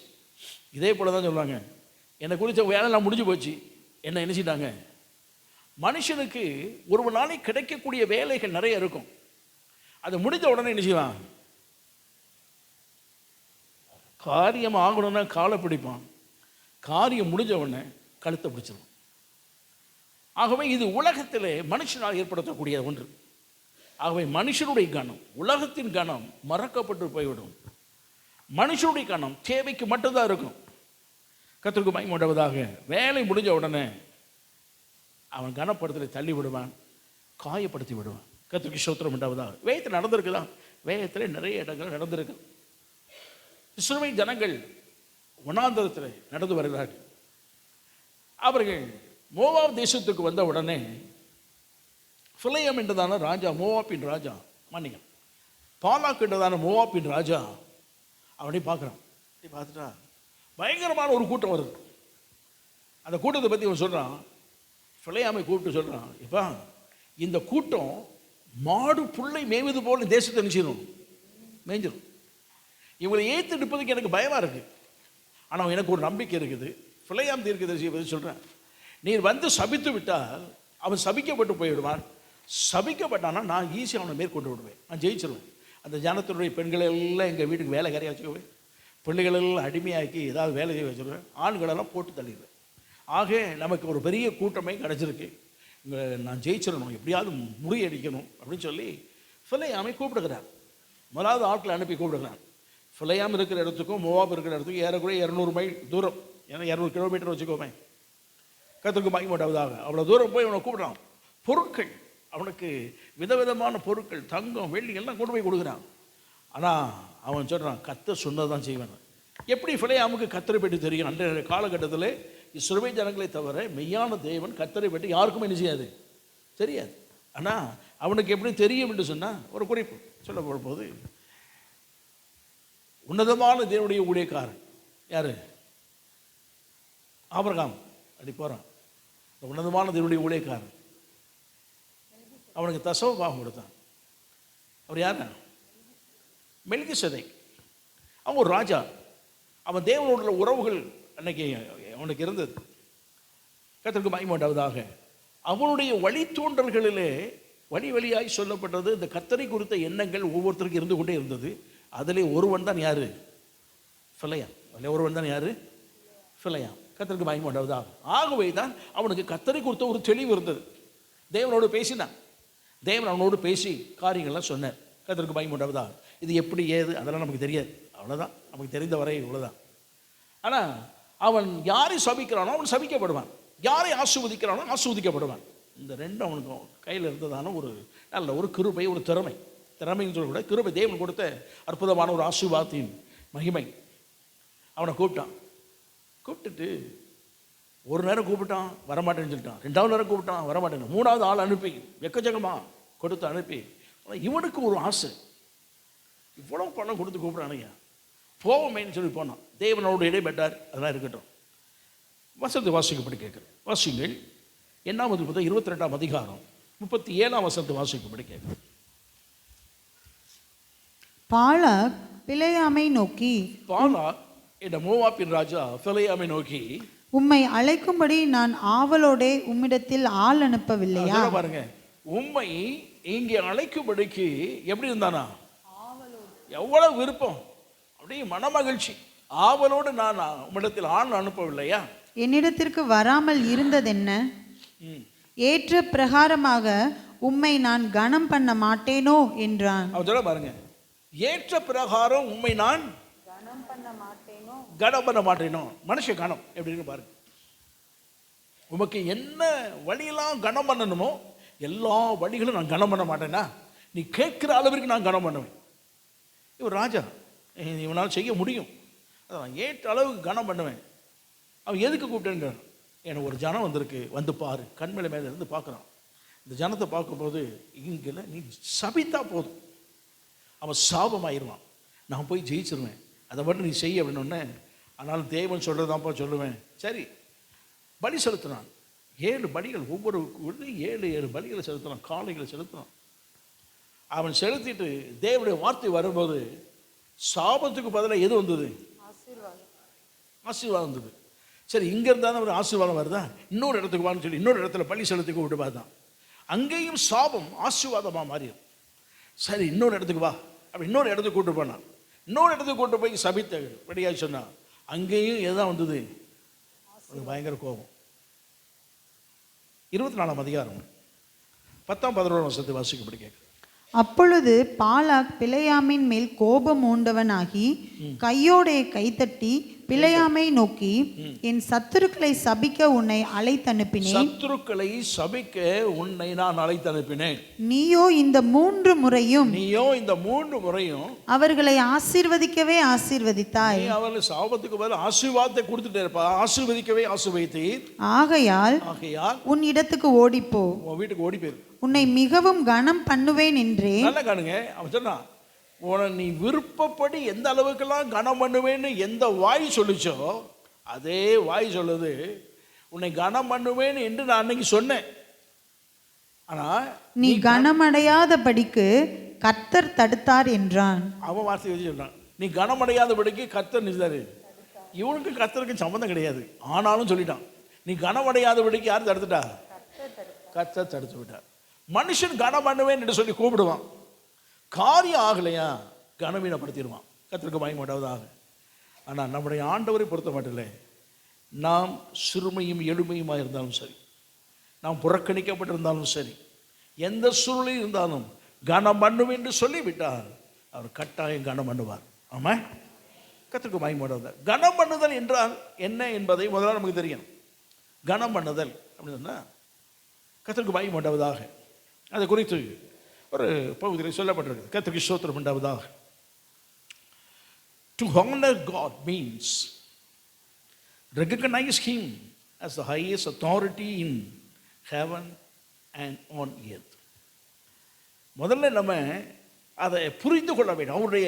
S1: இதே போல தான் சொல்லுவாங்க, என்னை குறித்த வேலைலாம் முடிஞ்சு போச்சு, என்ன நினைச்சிட்டாங்க. மனுஷனுக்கு ஒரு நாளைக்கு கிடைக்கக்கூடிய வேலைகள் நிறைய இருக்கும். அது முடிஞ்ச உடனே என்ன செய்வான், காரியம் ஆகணும்னா காலை பிடிப்பான், காரியம் முடிஞ்ச உடனே கழுத்தை பிடிச்சிடும். ஆகவே இது உலகத்திலே மனுஷனால் ஏற்படுத்தக்கூடிய ஒன்று. ஆகவே மனுஷனுடைய கணம், உலகத்தின் கணம் மறக்கப்பட்டு போய்விடும். மனுஷனுடைய கணம் தேவைக்கு மட்டும்தான் இருக்கும். கர்த்தருக்கு மகிமையுண்டாவதாக. வேலை முடிஞ்ச உடனே அவன் கனப்படுத்தலை தள்ளி விடுவான், காயப்படுத்தி விடுவான். கர்த்தருக்கு ஸ்தோத்திரம் உண்டாவதாக. வேதத்தில் நடந்திருக்குதான், வேதத்தில் நிறைய இடங்கள் நடந்திருக்கு. இஸ்ரவேல் ஜனங்கள் வனாந்தரத்தில் நடந்து வருகிறார்கள். அவர்கள் மோவாப் தேசத்துக்கு வந்த உடனே பிலேயாம் என்றதான ராஜா, மோவாப்பின் ராஜா, மன்னிங்க, பாலாக் என்றதான மோவாப்பின் ராஜா அவனை பார்க்குறான். பார்த்துட்டா பயங்கரமான ஒரு கூட்டம் வருது. அந்த கூட்டத்தை பற்றி அவன் சொல்கிறான், பிலேயாமை கூப்பிட்டு சொல்கிறான், இப்போ இந்த கூட்டம் மாடு புல்லை மேய்வது போல் தேசத்தை நினைச்சிடும், மேய்ஞ்சிடும். இவங்களை ஏற்று நிற்பதுக்கு எனக்கு பயமாக இருக்குது. ஆனால் எனக்கு ஒரு நம்பிக்கை இருக்குது. பிலேயாம் தீர்க்கதரிசியை பற்றி சொல்கிறேன், நீர் வந்து சபித்து விட்டால் அவன் சபிக்கப்பட்டு போய்விடுவான். சபிக்கப்பட்டானா நான் ஈஸியாக அவனை மேற்கொண்டு விடுவேன், நான் ஜெயிச்சிருவேன். அந்த ஜனத்தினுடைய பெண்களை எல்லாம் எங்கள் வீட்டுக்கு வேலைக்காரியாக வச்சுக்குவேன், பிள்ளைகளெல்லாம் அடிமையாக்கி ஏதாவது வேலை செய்ய வச்சுருவேன், ஆண்களெல்லாம் போட்டு தள்ளிடுவேன். ஆக நமக்கு ஒரு பெரிய கூட்டமே கிடச்சிருக்கு, நான் ஜெயிச்சிடணும், எப்படியாவது முறியடிக்கணும் அப்படின்னு சொல்லி பிலேயாமை கூப்பிடுகிறான். முதலாவது ஆட்களை அனுப்பி கூப்பிடுகிறான். பிலேயாம் இருக்கிற இடத்துக்கும் மோவாப் இருக்கிற இடத்துக்கும் ஏறக்குறைய 200 மைல் தூரம், ஏன்னா 200 கிலோமீட்டர் வச்சுக்கோமே. கர்த்தருக்கு மகிமையுண்டாவதாக. அவ்வளோ தூரம் போய் அவனை கூப்பிட்றான். பொருட்கள், அவனுக்கு விதவிதமான பொருட்கள், தங்கம் வெள்ளி எல்லாம் கொண்டு போய் கொடுக்குறான். ஆனால் அவன் சொல்கிறான், கர்த்தர் சொன்னதான் செய்வான். எப்படி பிலேயாமுக்கு கர்த்தரை பற்றி தெரியும்? அன்றைய காலகட்டத்தில் இஸ்ரவேல் ஜனங்களை தவிர மெய்யான தேவன் கர்த்தரை பற்றி யாருக்கும் என்ன செய்யாது, தெரியாது. ஆனால் அவனுக்கு எப்படி தெரியும் என்று சொன்னால் ஒரு குறிப்பு சொல்ல போது, உன்னதமான தேவனுடைய ஊழியக்காரன் யார்? ஆபிரகாம். அப்படி போகிறான், உன்னதமான தேவனுடைய ஊழியக்காரன் அவனுக்கு தசம பாகம் கொடுத்தான். அவர் யார்? மெல்கிசேதேக். அவன் ஒரு ராஜா. அவன் தேவனோட உறவுகள் அன்னைக்கு அவனுக்கு இருந்தது. கர்த்தருக்கு மகிமை உண்டாவதாக. அவனுடைய வழித்தோன்றல்களிலே வழி வழியாய் சொல்லப்பட்டது இந்த கர்த்தரை குறித்த எண்ணங்கள் ஒவ்வொருத்தருக்கும் இருந்து கொண்டே இருந்தது. அதிலே ஒருவன் தான் யார்? பிலேயாம். அதில் ஒருவன் தான் யார்? பிலேயாம். கர்த்தருக்கு மகிமை உண்டாவதாக. ஆகவே தான் அவனுக்கு கர்த்தரை குறித்த ஒரு தெளிவு இருந்தது. தேவனோடு பேசினான், தேவன் அவனோடு பேசி காரியங்கள்லாம் சொன்னார். கர்த்தருக்கு மகிமை உண்டாவதாக. இது எப்படி ஏது அதெல்லாம் நமக்கு தெரியாது, அவ்வளோதான், நமக்கு தெரிந்த வரை இவ்வளோதான். ஆனால் அவன் யாரை சபிக்கிறானோ அவன் சபிக்கப்படுவான், யாரை ஆசீர்வதிக்கிறானோ ஆசீர்வதிக்கப்படுவான். இந்த ரெண்டும் அவனுக்கு கையில் இருந்ததான ஒரு நல்ல ஒரு கிருபை, ஒரு திறமைன்னு சொல்லக்கூட கிருபை, தேவன் கொடுத்த அற்புதமான ஒரு ஆசீர்வாதத்தின் மகிமை. அவனை கூப்பிட்டான். கூப்பிட்டு எடுத்துட்டு ஒரு நேரம் கூப்பிட்டான் வரமாட்டேன்னு சொல்லிட்டான், 2வது நேரம் கூப்பிட்டான் வரமாட்டேன்னு, 3வது ஆள் அனுப்பி எக்கச்சக்கமாக கொடுத்து அனுப்பி, இவனுக்கு ஒரு ஆசை, இவ்வளோ பணம் கொடுத்து கூப்பிட்றானுங்க, போவோமேன்னு சொல்லி போனான். தேவனோடு இடைப்பட்டார். அதெல்லாம் இருக்கட்டும். வசனத்தை வாசிக்கப்படி கேட்குறேன். வாசிங்கள். 22ஆம் அதிகாரம் 37ஆம் வசனத்தை வாசிக்கப்படி கேட்குறேன்.
S2: பாலாக் பிலேயாமை நோக்கி,
S1: பாலாக் என்ற மோவாபின் ராஜா பிலேயாமை நோக்கி,
S2: உம்மை அழைக்கும்படி நான் ஆவலோடே உம்மிடத்தில் ஆள் அனுப்பவில்லையா?
S1: பாருங்க, உம்மை இங்கே அழைக்கும்படிக்கு எப்படி இருந்தானா? எவ்வளவு விருப்பம், அப்படியே மனமகிழ்ச்சி, ஆவலோடு நான் உம்மிடத்தில் ஆள் அனுப்பவில்லையா?
S2: என்னிடத்திற்கு வராமல் இருந்ததென்ன? ஏற்ற பிரகாரமாக உம்மை நான் கனம் பண்ண மாட்டேனோ என்றான்.
S1: அவர் சொல்ல பாருங்க, ஏற்ற பிரகாரம் உம்மை நான் கனம் பண்ண மாட்டேனோ. மனுஷ கணம் எப்படின்னு பாருங்க. உமக்கு என்ன வழியெல்லாம் கனம் பண்ணணுமோ எல்லா வழிகளும் நான் கனம் பண்ண மாட்டேனா? நீ கேட்கிற அளவிற்கு நான் கனம் பண்ணுவேன். இவர் ராஜா, இவனால் செய்ய முடியும், அதான் ஏற்ற அளவுக்கு கனம் பண்ணுவேன். அவன் எதுக்கு கூப்பிட்டேங்க? எனக்கு ஒரு ஜனம் வந்திருக்கு, வந்து பாரு. கண்மலை மேலே இருந்து பார்க்குறான். இந்த ஜனத்தை பார்க்கும்போது இங்கே நீ சபித்தா போதும், அவன் சாபமாயிருவான், நான் போய் ஜெயிச்சிருவேன், அதை மட்டும் நீ செய்ய அப்படின்னு. ஆனாலும் தேவன் சொல்கிறதான்ப்பா சொல்லுவேன். சரி, பலி செலுத்தினான். 7 பலிகள், ஒவ்வொரு 7 பலிகளை செலுத்தினான், காளைகளை செலுத்தினான். அவன் செலுத்திட்டு தேவனுடைய வார்த்தை வரும்போது சாபத்துக்கு பதிலாக எது வந்தது? ஆசீர்வாதம் வந்தது. சரி, இங்கே இருந்தாலும் ஒரு ஆசீர்வாதம் வருதா? இன்னொரு இடத்துக்கு வான்னு சொல்லி இன்னொரு இடத்துல பலி செலுத்திக்கு விட்டு பார்த்தான். அங்கேயும் சாபம் ஆசீர்வாதமாக மாறிடும். சரி, இன்னொரு இடத்துக்கு வா அப்படி இன்னொரு இடத்துக்கு கூட்டு போனான். இன்னொரு இடத்துக்கு கூட்டு போய் சபித்த படியாக சொன்னான். அங்கேயும் எதான் வந்தது? அது பயங்கர கோபம். 24ஆம் அதிகாரம் 10ஆம் 11ஆம் வசனத்தை வாசிக்கப்படி கேட்க.
S2: அப்பொழுது பாலாக் பிலேயாமின் மேல் கோபம் ஊண்டவனாகி கையோடைய கைத்தட்டி பிலேயாமை நோக்கி, என் சத்துருக்களை சபிக்க உன்னை அழைத்தனுப்பினேன்.
S1: சத்துருக்களை சபிக்க உன்னை நான் அழைத்தனுப்பினேன்.
S2: நீயோ இந்த 3
S1: முறையும்
S2: அவர்களை ஆசீர்வதிக்கவே ஆசீர்வதித்தாய்.
S1: நீ அவர்கள் சாபத்துக்கு பதில் ஆசீர்வாதத்தை கொடுத்துட்டே இருப்பா. ஆசீர்வதிக்கவே ஆசீர்வதித்தீர்.
S2: ஆகையால் உன் இடத்துக்கு ஓடிப்போ,
S1: உன் வீட்டுக்கு ஓடி போயிரு,
S2: உன்னை மிகவும் கனம் பண்ணுவேன் என்றே.
S1: நல்லா காணுங்க, அவன் சொன்னான், உன நீ விருப்பப்படி எந்த அளவுக்கெல்லாம் கனம் பண்ணுவேன்னு எந்த வாய் சொல்லிச்சோ அதே வாய் சொல்லுது, உன்னை கனம் பண்ணுவேன் என்று நான் அன்னைக்கு சொன்னேன். ஆனா
S2: நீ கனமடையாதபடிக்கு கர்த்தர் தடுத்தார் என்றான்.
S1: அவன் வார்த்தை வச்சு சொன்னான், நீ கனமடையாதபடிக்கு கர்த்தர் நிறுத்தாரு. இவனுக்கு கர்த்தருக்கு சம்மந்தம் கிடையாது, ஆனாலும் சொல்லிட்டான், நீ கனமடையாதபடிக்கு யார் தடுத்துட்டா? கர்த்தர் தடுத்து விட்டார். மனுஷன் கனம் பண்ணுவேன் என்று சொல்லி கூப்பிடுவான், காரியம் ஆகலையா கனவீனப்படுத்திடுவான். கர்த்தருக்கு பயமாட்டாவதாக. ஆனால் நம்முடைய ஆண்டவரை பொறுத்த மாட்டில்லை, நாம் சிறுமையும் எளிமையுமாக இருந்தாலும் சரி, நாம் புறக்கணிக்கப்பட்டிருந்தாலும் சரி, எந்த சூழ்நிலையில் இருந்தாலும் கனம் பண்ணுவேன் என்று சொல்லிவிட்டால் அவர் கட்டாயம் கனம் பண்ணுவார். ஆமாம், கர்த்தருக்கு பயமாட்டாவதாக. கனம் பண்ணுதல் என்றால் என்ன என்பதை முதல்ல நமக்கு தெரியும். கனம் பண்ணுதல் அப்படின்னு சொன்னால் கர்த்தருக்கு பயமாட்டாவதாக. அது குறித்து ஒரு பகுதியில் சொல்லப்பட்டிருக்கு. கர்த்தருக்கு ஸ்தோத்திரம் உண்டாவதாக. To honor God means recognize Him as the highest authority in heaven and on earth. முதல்ல நம்ம அதை புரிந்து கொள்ள வேண்டும். அவருடைய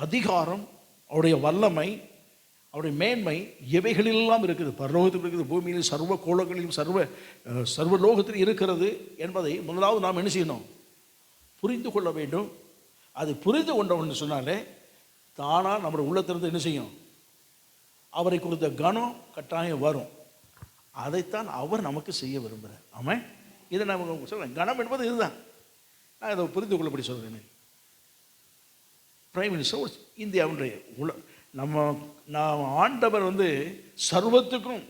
S1: அதிகாரம், அவருடைய வல்லமை, அவருடைய மேன்மை எவைகளெல்லாம் இருக்குது. பரலோகத்தில் இருக்குது, பூமியிலும் சர்வ கோலங்களிலும் சர்வலோகத்தில் இருக்கிறது என்பதை முதலாவது நாம் என்ன செய்யணும்? புரிந்து கொள்ள வேண்டும். அது புரிந்து கொண்டோம்னு சொன்னாலே தானாக நம்முடைய உள்ளத்திலிருந்து என்ன செய்யும்? அவரை குறித்த கனம் கட்டாயம் வரும். அதைத்தான் அவர் நமக்கு செய்ய விரும்புகிறார். ஆமாம், இதை நான் சொல்கிறேன். கனம் என்பது இதுதான். நான் இதை புரிந்து கொள்ளப்படி சொல்கிறேன். பிரைம் மினிஸ்டர் இந்தியாவுடைய நாம் ஆண்டவர் சர்வத்துக்கும்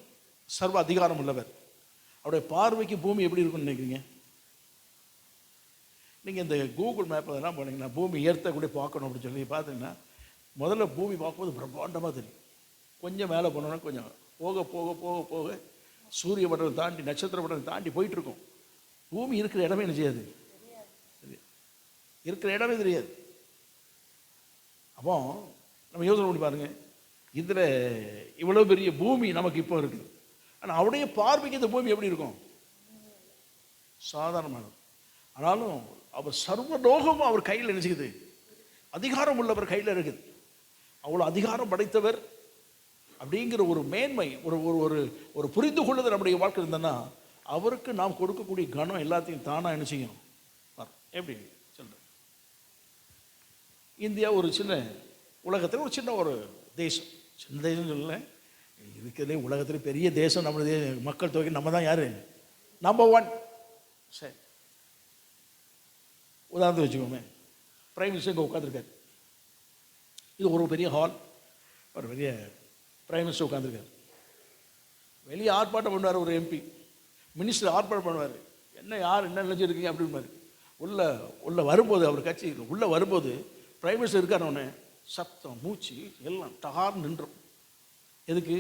S1: சர்வ அதிகாரம் உள்ளவர். அவருடைய பார்வைக்கு பூமி எப்படி இருக்குன்னு நினைக்கிறீங்க? நீங்கள் இந்த கூகுள் மேப் அதெல்லாம் போனீங்கன்னா பூமி ஏற்ற கூட பார்க்கணும் அப்படின்னு சொல்லி பார்த்தீங்கன்னா முதல்ல பூமி பார்க்கும்போது பிரம்மாண்டமாக தெரியும். கொஞ்சம் மேலே போனோன்னா கொஞ்சம் போக போக போக போக சூரிய மண்டலம் தாண்டி நட்சத்திர மண்டலம் தாண்டி போயிட்டுருக்கோம். பூமி இருக்கிற இடமே என்ன செய்யாது, இருக்கிற இடமே தெரியாது. அப்போ நம்ம யோசனை பண்ணி பாருங்கள், இதில் இவ்வளோ பெரிய பூமி நமக்கு இப்போ இருக்குது. ஆனால் அவருடைய பார்வைக்கு இந்த பூமி எப்படி இருக்கும்? சாதாரணமானது. ஆனாலும் அவர் சர்வலோகமும் அவர் கையில் நினைச்சுக்குது, அதிகாரம் உள்ளவர் கையில் இருக்குது. அவ்வளோ அதிகாரம் படைத்தவர் அப்படிங்கிற ஒரு மேன்மை, ஒரு ஒரு ஒரு புரிந்து கொள்ளுதல் நம்முடைய வாழ்க்கை இருந்ததுன்னா, அவருக்கு நாம் கொடுக்கக்கூடிய கனம் எல்லாத்தையும் தானாக என்ன செய்யும்? எப்படி சொல்கிறேன், இந்தியா ஒரு சின்ன உலகத்தில் ஒரு சின்ன ஒரு தேசம். சின்ன தேசம் சொல்லலை, இருக்கிறதே உலகத்திலே பெரிய தேசம். நம்மளுடைய மக்கள் தொகை நம்ம தான் யார்? நம்பர் 1. சரி, உதாரணத்துக்கு வச்சுக்கோமே, பிரைம் மினிஸ்டர் இங்கே உட்காந்துருக்காரு. இது ஒரு பெரிய ஹால், ஒரு பெரிய பிரைம் மினிஸ்டர் உட்காந்துருக்காரு. வெளியே ஆர்ப்பாட்டம் பண்ணுவார் ஒரு எம்பி, மினிஸ்டர் ஆர்ப்பாட்டம் பண்ணுவார். என்ன யார் என்ன நினைச்சிருக்கீங்க அப்படின்பாரு. உள்ள வரும்போது, அவர் கட்சி உள்ளே வரும்போது பிரைம் மினிஸ்டர் இருக்காருன்னொன்னே சத்தம் மூச்சு எல்லாம் டகார் நின்றோம். எதுக்கு?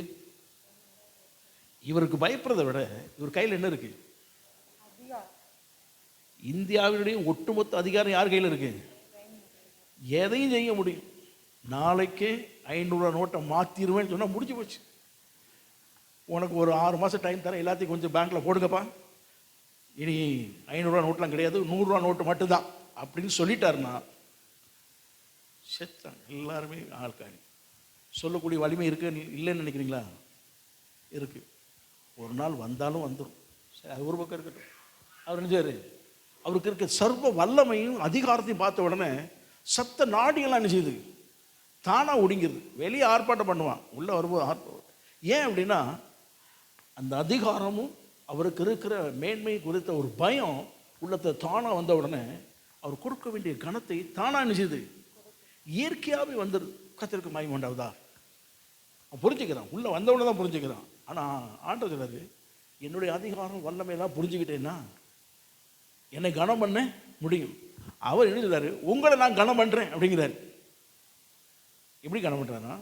S1: இவருக்கு பயப்படுறதை விட இவர் கையில் என்ன இருக்கு? இந்தியாவினுடைய ஒட்டுமொத்த அதிகாரம் யார் கையில் இருக்கு? எதையும் செய்ய முடியும். நாளைக்கு 500 நோட்டை மாற்றிடுவேன்னு சொன்னால் முடிஞ்சு போச்சு. உனக்கு ஒரு 6 மாதம் டைம் தரேன், எல்லாத்தையும் கொஞ்சம் பேங்க்கில் போடுங்கப்பா, இனி 500 நோட்டெலாம் கிடையாது, 100 நோட்டு மட்டும்தான் அப்படின்னு சொல்லிட்டாருன்னா செத்தான் எல்லாருமே. ஆள்காணி சொல்லக்கூடிய வலிமை இருக்கு இல்லைன்னு நினைக்கிறீங்களா? இருக்கு. ஒரு நாள் வந்தாலும் வந்துடும். சரி, அது ஒரு பக்கம் இருக்கட்டும். அவர் நினைச்சாரு, அவருக்கு இருக்க சர்வ வல்லமையும் அதிகாரத்தையும் பார்த்த உடனே சத்த நாடியெல்லாம் என்ன செய்யுது? தானாக ஒடுங்கிடுது. வெளியே ஆர்ப்பாட்டம் பண்ணுவான், உள்ளே வரும்போது ஆர்ப்பாட்டம். ஏன் அப்படின்னா, அந்த அதிகாரமும் அவருக்கு இருக்கிற மேன்மை குறித்த ஒரு பயம் உள்ளத்தை தானாக வந்த உடனே அவர் கொடுக்க வேண்டிய கணத்தை தானாக என்ன செய்யுது? இயற்கையாகவே வந்துடுது. கர்த்தருக்கு மகிமை உண்டாகுதா? அவன் புரிஞ்சுக்கிறான், உள்ளே வந்தவொடனே தான் புரிஞ்சுக்கிறான். ஆனால் ஆண்டவர் சொல்றாரு, என்னுடைய அதிகாரம் வல்லமையெல்லாம் புரிஞ்சுக்கிட்டேன்னா என்னை கனம் பண்ண முடியும். அவர் என்ன சொல்றாரு? உங்களை நான் கனம் பண்ணுறேன் அப்படிங்கிறார். எப்படி கனம் பண்ணுறாருன்னா,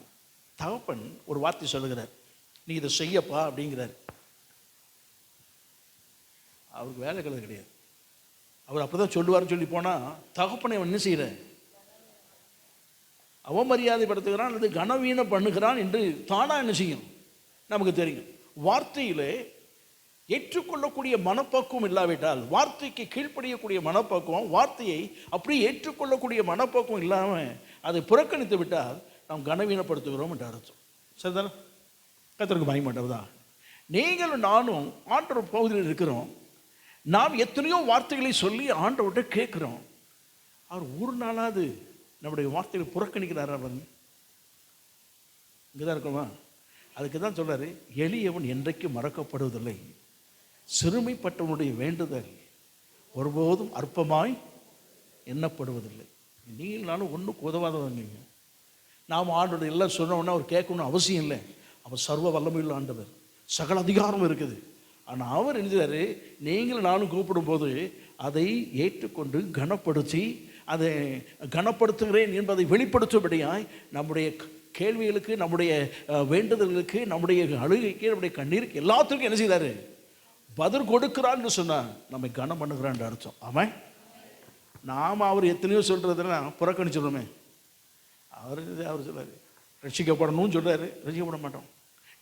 S1: தகப்பன் ஒரு வார்த்தை சொல்லுகிறார், நீ இதை செய்யப்பா அப்படிங்கிறார். அவருக்கு வேலை கலது கிடையாது. அவர் அப்போ தான் சொல்லுவார்னு சொல்லி போனால் தகப்பனை அவன் என்ன செய்கிற? அவமரியாதைப்படுத்துகிறான் அல்லது கனவீனம் பண்ணுகிறான் என்று தானா என்ன செய்யும்? நமக்கு தெரியும். வார்த்தையிலே ஏற்றுக்கொள்ளக்கூடிய மனப்பக்குவம் இல்லாவிட்டால், வார்த்தைக்கு கீழ்ப்படியக்கூடிய மனப்பக்குவம், வார்த்தையை அப்படியே ஏற்றுக்கொள்ளக்கூடிய மனப்பக்குவம் இல்லாமல் அதை புறக்கணித்து விட்டால் நாம் கனவீனப்படுத்துகிறோம் என்று அர்த்தம். சரிதானே? கர்த்தருக்கு மகிமை உண்டாகுதா? நீங்களும் நானும் ஆண்டவர் பகுதியில் இருக்கிறோம். நாம் எத்தனையோ வார்த்தைகளை சொல்லி ஆண்டவர்கிட்ட கேட்குறோம். அவர் ஒரு நாளாவது நம்முடைய வார்த்தைகளை புறக்கணிக்கிறாரா? அவர் இங்கே தான் இருக்கணுமா? அதுக்கு தான் சொல்கிறாரு, எளியவன் என்றைக்கும் மறக்கப்படுவதில்லை, சிறுமைப்பட்டவனுடைய வேண்டுதல் ஒருபோதும் அற்பமாய் எண்ணப்படுவதில்லை. நீங்கள் நானும் ஒன்றுக்கு உதவாதவங்க. நாம் ஆண்டோட எல்லாம் சொன்னோன்னா அவர் கேட்கணும்னு அவசியம் இல்லை. அவர் சர்வ வல்லமையுள்ள ஆண்டவர், சகல அதிகாரம் இருக்குது. ஆனால் அவர் எழுதுறாரு, நீங்களும் நானும் கூப்பிடும்போது அதை ஏற்றுக்கொண்டு கனப்படுத்தி, அதை கனப்படுத்துகிறேன் என்பதை வெளிப்படுத்தும்படியாய் நம்முடைய கேள்விகளுக்கு, நம்முடைய வேண்டுதல்களுக்கு, நம்முடைய அழுகைக்கு, நம்முடைய கண்ணீருக்கு எல்லாத்துக்கும் என்ன செய்தார்? பதில் கொடுக்கிறான்னு சொன்னால் நம்மை கனம் பண்ணுகிறான்னு அர்த்தம். ஆமாம். நாம் அவர் எத்தனையோ சொல்கிறதெல்லாம் புறக்கணிச்சிடுறோமே. அவர் சொல்றாரு, ரட்சிக்கப்படணும்னு சொல்கிறாரு, ரட்சிக்கப்பட மாட்டோம்.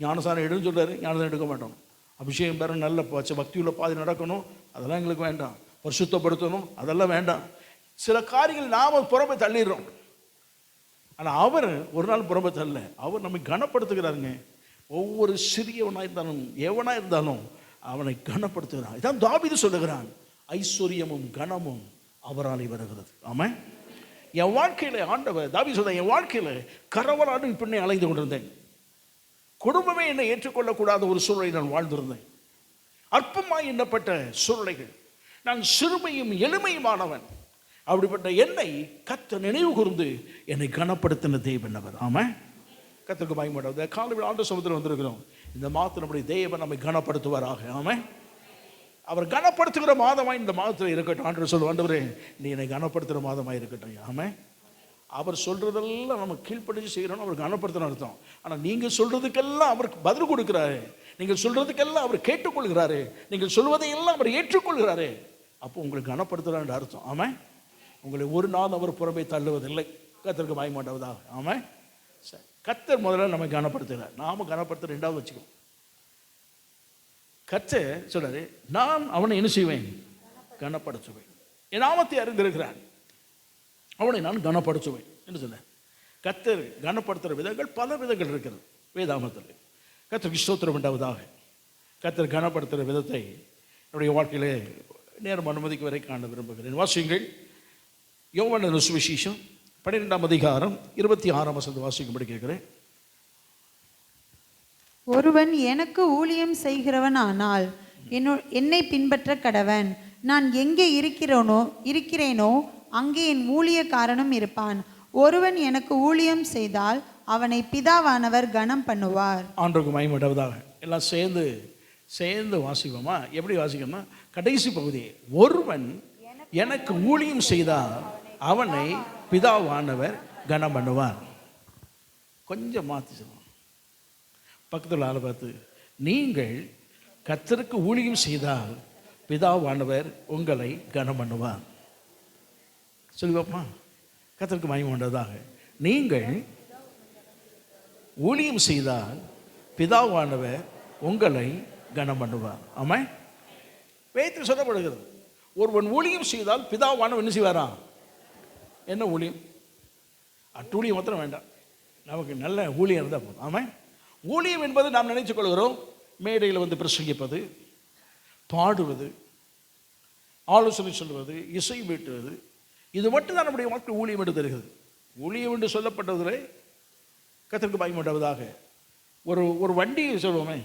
S1: ஞானசாரம் எடுன்னு சொல்கிறாரு, ஞானசாரம் எடுக்க மாட்டோம். அபிஷேகம் பெற நல்ல பக்தியுள்ள பாதி நடக்கணும், அதெல்லாம் எங்களுக்கு வேண்டாம். பரிசுத்தப்படுத்தணும், அதெல்லாம் வேண்டாம். சில காரியங்கள் நாம் புறம்பை தள்ளிடுறோம். ஆனால் அவர் ஒரு நாள் புறம்பை தள்ள, அவர் நம்மை கனப்படுத்துகிறாருங்க. ஒவ்வொரு சிறியவனாக இருந்தாலும் எவனாக இருந்தாலும் அவனை கனப்படுத்துகிறான். இதான் தாவீது சொல்லுகிறான், ஐஸ்வர்யமும் கனமும் அவரால் வருகிறது. ஆமாம். என் வாழ்க்கையில் ஆண்டவர் தாவீது சொல்ற, என் வாழ்க்கையில் கரவலாடும் பின்னே அலைந்து கொண்டிருந்தேன். குடும்பமே என்னை ஏற்றுக்கொள்ளக்கூடாத ஒரு சூழலை நான் வாழ்ந்திருந்தேன். அற்பமாய் எண்ணப்பட்ட சூழ்நிலைகள். நான் சிறுமையும் எளிமையுமானவன். அப்படிப்பட்ட என்னை கர்த்தர் நினைவு கூர்ந்து என்னை கனப்படுத்தின தேவன் அவர். ஆமாம். கர்த்தருக்கு மகிமை உண்டாகுது. காலையில் ஆண்டு சமுத்திரம் வந்திருக்கிறோம். இந்த மாதம் நம்முடைய தேவன் நம்மை கனப்படுத்துவாராக. ஆமாம். அவர் கனப்படுத்துகிற மாதமாக இந்த மாதத்தில் இருக்கட்டும். ஆண்டு சொல்லுவோம், ஆண்டவரே நீ என்னை கனப்படுத்துகிற மாதமாக இருக்கட்டும். ஆமாம். அவர் சொல்கிறதெல்லாம் நம்ம கீழ்ப்படிஞ்சு செய்கிறோன்னு அவர் கனப்படுத்தணும் அர்த்தம். ஆனால் நீங்கள் சொல்கிறதுக்கெல்லாம் அவருக்கு பதில் கொடுக்குறாரு, நீங்கள் சொல்கிறதுக்கெல்லாம் அவர் கேட்டுக்கொள்கிறாரு, நீங்கள் சொல்வதையெல்லாம் அவர் ஏற்றுக்கொள்கிறாரு. அப்போ உங்களுக்கு கனப்படுத்துகிறான்னு அர்த்தம். ஆமாம். உங்களை ஒரு நாள் அவர் புறம்பே தள்ளுவதில்லை. கர்த்தருக்கு மகிமை உண்டாகுதா? ஆமாம். சரி. கர்த்தர் முதல்ல நம்ம கனப்படுத்துகிறார், நாம கனப்படுத்த ரெண்டாவது வச்சுக்கோ. கர்த்தர் சொல்றாரு, நான் அவனை என்ன செய்வேன், கனப்படுத்துவேன். என் நாமத்தை அறிந்திருக்கிறான், அவனை நான் கனப்படுத்துவேன் என்று சொன்னார். கர்த்தர் கனப்படுத்துகிற விதங்கள் பல விதங்கள் இருக்கிறது வேதாகமத்தில். கர்த்தருக்கு ஸ்தோத்திரம் உண்டாவதாக. கர்த்தர் கனப்படுத்துகிற விதத்தை என்னுடைய வாழ்க்கையிலே நேரம் அனுமதிக்கு வரை காண விரும்புகிறேன். வாசியுங்கள் யோவான் சுவிசேஷம் 12ஆம் அதிகாரம் 26ஆம் வசனத்தை வாசிக்கும்படி கேட்கிறேன்.
S2: ஒருவன் எனக்கு ஊழியம் செய்கிறவன் ஆனால் என்னை பின்பற்ற கடவன். நான் எங்கே இருக்கிறேனோ அங்கே என் ஊழியக்காரனும் இருப்பான். ஒருவன் எனக்கு ஊழியம் செய்தால் அவனை பிதாவானவர் கனம் பண்ணுவார்.
S1: ஆண்டவருக்கு மகிமை உண்டாவதாக. எல்லாம் சேர்ந்து வாசிப்போமா? எப்படி வாசிக்கணும்னா கடைசி பகுதி, ஒருவன் எனக்கு ஊழியம் செய்தால் அவனை பிதாவானவர் கனம் பண்ணுவார். கொஞ்சம் மாற்றி சொல்லுவோம். பக்கத்தில் ஆளை பார்த்து, நீங்கள் கர்த்தருக்கு ஊழியம் செய்தால் பிதாவானவர் உங்களை கனம் பண்ணுவார். சொல்லி பார்ப்போமா? கர்த்தருக்கு மகிமை உண்டாவதாக. நீங்கள் ஊழியம் செய்தால் பிதாவானவர் உங்களை கனம் பண்ணுவார். ஆமாம், வேதத்தில் சொல்லப்படுகிறது. ஒருவன் ஊழியம் செய்தால் பிதாவானவர் என்ன செய்வாரா? என்ன ஊழியம்? அட்டூழியம் மாத்திரம் வேண்டாம், நமக்கு நல்ல ஊழியம் இருந்தால் போதும். ஆமாம், ஊழியம் என்பது நாம் நினைத்துக் கொள்கிறோம் மேடையில் வந்து பிரசங்கிப்பது, பாடுவது, ஆலோசனை சொல்வது, இசை மீட்டுவது, இது மட்டும்தான் நம்முடைய வாழ்க்கை ஊழியம் என்று தருகிறது. ஊழியம் என்று சொல்லப்பட்டதில் கர்த்தருக்கு மகிமை உண்டாவதாக. ஒரு வண்டியை சொல்லுவோமே,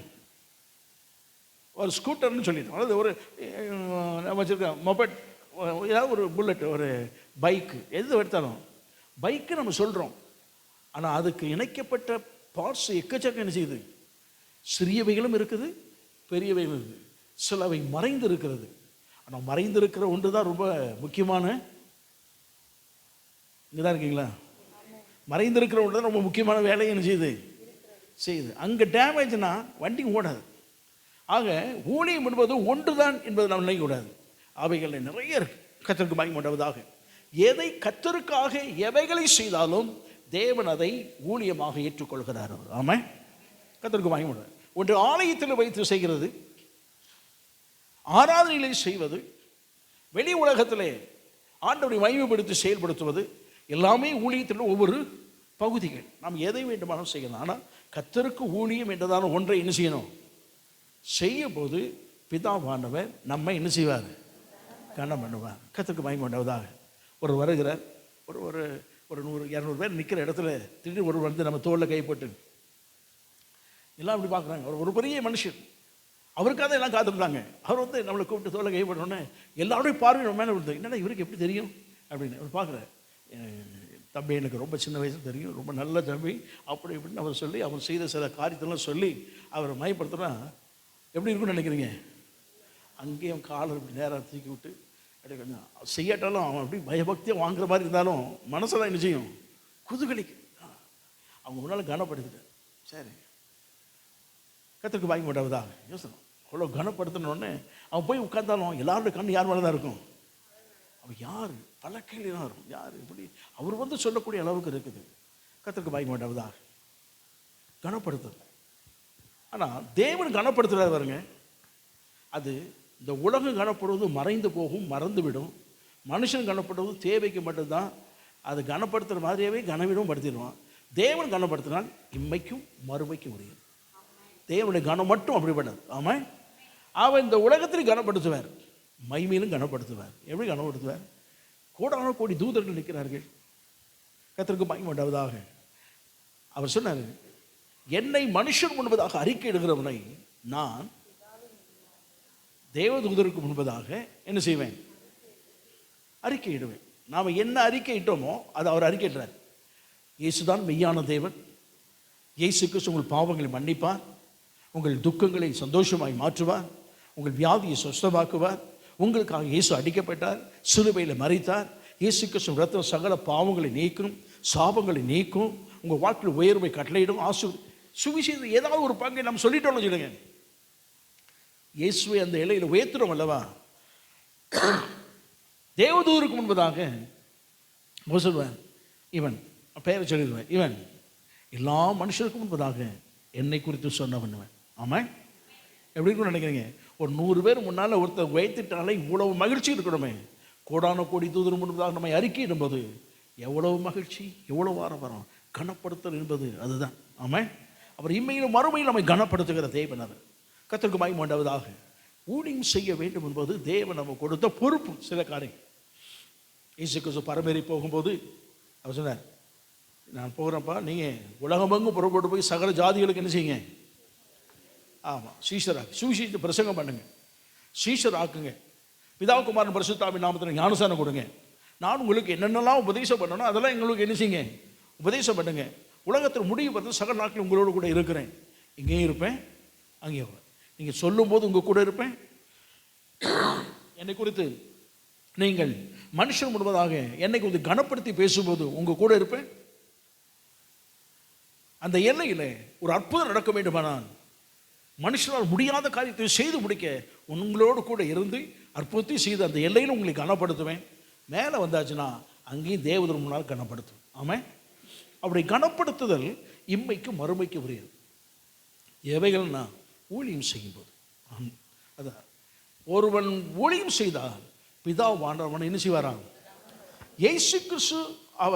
S1: ஒரு ஸ்கூட்டர்னு சொல்லிட்டோம், அதாவது ஒரு நம்ம வச்சுருக்க மொபைல், ஏதாவது ஒரு புல்லட், ஒரு பைக்கு, எது எடுத்தாலும் பைக்கு நம்ம சொல்கிறோம். ஆனால் அதுக்கு இணைக்கப்பட்ட பார்ட்ஸ் எக்கச்சக்கம் என்ன செய்யுது? சிறியவைகளும் இருக்குது, பெரியவைகளும் இருக்குது, சிலவை மறைந்து இருக்கிறது. ஆனால் மறைந்திருக்கிற ஒன்று தான் ரொம்ப முக்கியமான. இங்கே தான் இருக்கீங்களா? மறைந்திருக்கிற ஒன்று தான் ரொம்ப முக்கியமான வேலையை என்ன செய்யுது. அங்கே டேமேஜ்னா வண்டி ஓடாது. ஆக ஊழியம் என்பது ஒன்று தான் என்பது நாம் நினைக்கக்கூடாது. அவைகள் நிறைய இருக்கு. கர்த்தருக்கு மகிமை உண்டாவதாக. எதை கர்த்தருக்காக எவைகளை செய்தாலும் தேவன் அதை ஊழியமாக ஏற்றுக்கொள்கிறார். ஆமாம், கர்த்தருக்கு மகிமை உண்டாவது. ஒன்று ஆலயத்தில் வைத்து செய்கிறது, ஆராதனைகளை செய்வது, வெளி உலகத்திலே ஆண்டவரை மகிமைப்படுத்தி செயல்படுத்துவது, எல்லாமே ஊழியத்தில் ஒவ்வொரு பகுதிகள். நாம் எதை வேண்டுமானாலும் செய்யலாம். ஆனால் கர்த்தருக்கு ஊழியம் என்றதான ஒன்றை என்ன செய்யணும்? செய்யும் போது பிதாவானவர் நம்மை என்ன செய்வார்? கனம் பண்ணுவார். கர்த்தருக்கு மகிமை உண்டாவதாக. ஒரு வருகிறார், ஒரு 100-200 பேர் நிற்கிற இடத்துல திடீர்னு ஒரு வந்து நம்ம தோளில் கைப்பட்டு எல்லாம் அப்படி பார்க்குறாங்க. ஒரு பெரிய மனுஷன், அவருக்காக எல்லாம் காத்திருந்தாங்க. அவர் வந்து நம்மளை கூப்பிட்டு தோளில் கைப்பட்டோன்னே எல்லாருடைய பார்வை மேலே விழுது. என்னடா இவருக்கு எப்படி தெரியும் அப்படின்னு அவர் பார்க்குறாரு. தம்பி எனக்கு ரொம்ப சின்ன வயசில் தெரியும், ரொம்ப நல்ல தம்பி, அப்படி இப்படின்னு அவர் சொல்லி அவர் செய்த சில காரியத்தெல்லாம் சொல்லி அவரை மயப்படுத்தினா எப்படி இருக்குன்னு நினைக்கிறீங்க? அங்கேயும் காலர் இப்படி நேராக தூக்கி விட்டு அப்படி கொஞ்சம் செய்யாட்டாலும் அவன் அப்படி பயபக்தியாக வாங்குற மாதிரி இருந்தாலும் மனசெல்லாம் என்ன செய்யும்? குதுகலிக்கு. அவங்க முன்னால் கனப்படுத்திட்டு சரி கர்த்தருக்கு வாங்கி மாட்டாவதா யோசனை. அவ்வளோ கனப்படுத்தினோடனே அவன் போய் உட்கார்ந்தாலும் எல்லாருடைய கண் யார் மேலே தான் இருக்கும்? அவன் யார்? பல கேள்வி தான் இருக்கும். யார் இப்படி அவர் வந்து சொல்லக்கூடிய அளவுக்கு இருக்குது. கர்த்தருக்கு வாங்கி மாட்டாவதா கனப்படுத்துது. ஆனால் தேவன் கனப்படுத்துகிறார் பாருங்க. அது இந்த உலகம் கனப்படுவது மறைந்து போகும், மறந்துவிடும். மனுஷன் கனப்படுவது தேவைக்கு மட்டும்தான். அது கனப்படுத்துகிற மாதிரியாவே கனவிடும் படுத்திடுவான். தேவன் கனப்படுத்தினால் இம்மைக்கும் மறுமைக்கும் முடியும். தேவனுடைய கனம் மட்டும் அப்படிப்பட்டது. ஆமாம், அவன் இந்த உலகத்திலும் கனப்படுத்துவார், மைமையிலும் கனப்படுத்துவார். எப்படி கனப்படுத்துவார்? கோடான கோடி தூதர்கள் நிற்கிறார்கள். கர்த்தருக்கு மகிமை உண்டாவதாக. அவர் சொன்னார், என்னை மனுஷன் முன்பதாக அறிக்கை இடுகிறவனை நான் தேவதூதருக்கு முன்பதாக என்ன செய்வேன்? அறிக்கை இடுவேன். நாம் என்ன அறிக்கை இட்டோமோ அதை அவர் அறிக்கையிட்டார். இயேசுதான் மெய்யான தேவன். இயேசு கிறிஸ்து உங்கள் பாவங்களை மன்னிப்பார், உங்கள் துக்கங்களை சந்தோஷமாய் மாற்றுவார், உங்கள் வியாதியை சுஸ்தமாக்குவார். உங்களுக்காக இயேசு அடிக்கப்பட்டார், சிலுவையில் மரித்தார். இயேசு கிறிஸ்து ரத்தம் சகல பாவங்களை நீக்கும், சாபங்களை நீக்கும், உங்கள் வாழ்க்கையில் உயர்வை கட்டளையிடும். சுவிசேஷம் ஏதாவது ஒரு பங்கை நம்ம சொல்லிட்டோம்னு சொல்லுங்க, இயேசுவை அந்த இலையில் உயர்த்துறோம் அல்லவா? தேவதூருக்கு முன்பதாக சொல்லுவேன், இவன் பெயரை சொல்லிடுவேன், இவன் எல்லா மனுஷருக்கும் முன்பதாக என்னை குறித்து சொன்னவன். ஆமாம், எப்படி இருக்குன்னு நினைக்கிறீங்க? ஒரு 100 பேர் முன்னால் ஒருத்தர் வைத்துட்டாலே இவ்வளவு மகிழ்ச்சி இருக்கணுமே. கோடான கோடி தூதர் முன்பதாக நம்மை அறிக்கையிடும் போது எவ்வளவு மகிழ்ச்சி, எவ்வளவு ஆரவாரம், கனப்படுத்தல் என்பது அதுதான். ஆமாம், அவர் இம்மையிலும் மறுமையில் நம்மை கனப்படுத்துகிற தேவன். அவர் கர்த்தருக்கு மகிமை உண்டாவதாக. ஊழியம் செய்ய வேண்டும் என்பது தேவன் நம்ம கொடுத்த பொறுப்பு. சில காரியம் இயேசு கிறிஸ்து பரமேறி போகும்போது அவர் சொன்னார், நான் போகிறேன்ப்பா, நீங்கள் உலகமெங்கும் புறப்பட்டு போய் சகல ஜாதிகளுக்கு என்ன செய்யுங்க? ஆமாம், சீஷராக சுவிசேஷத்தை பிரசங்கம் பண்ணுங்க, சீஷர் ஆக்குங்க, பிதாகுமாரன் பரிசுத்தாவின் நாமத்தில் ஞானஸ்நானம் கொடுங்க. நான் உங்களுக்கு என்னென்னலாம் உபதேசம் பண்ணணும் அதெல்லாம் எங்களுக்கு என்ன செய்யுங்க? உபதேசம் பண்ணுங்க. உலகத்தில் முடிவு பார்த்து சகல நாட்கள் உங்களோடு கூட இருக்கிறேன். இங்கேயும் இருப்பேன், அங்கேயும் இருப்பேன். நீங்கள் சொல்லும்போது உங்கள் கூட இருப்பேன். என்னை குறித்து நீங்கள் மனுஷன் முழுவதாக என்னை குறித்து கனப்படுத்தி பேசும்போது உங்கள் கூட இருப்பேன். அந்த எல்லையில் ஒரு அற்புதம் நடக்க வேண்டுமானால், மனுஷனால் முடியாத காரியத்தை செய்து முடிக்க உங்களோடு கூட இருந்து அற்புதத்தை செய்து அந்த எல்லையில் உங்களை கனப்படுத்துவேன். மேலே வந்தாச்சுன்னா அங்கேயும் தேவதூர் முன்னால் கனப்படுத்துவேன். ஆமாம், அப்படி கனப்படுத்துதல் இம்மைக்கு மறுமைக்கு உரியது. எவைகள்னா ஊழியம் செய்யும்போது அதான் ஒருவன் ஊழியம் செய்தால் பிதாவானவன் என்ன செய்வாராம்? இயேசு கிறிஸ்து அவ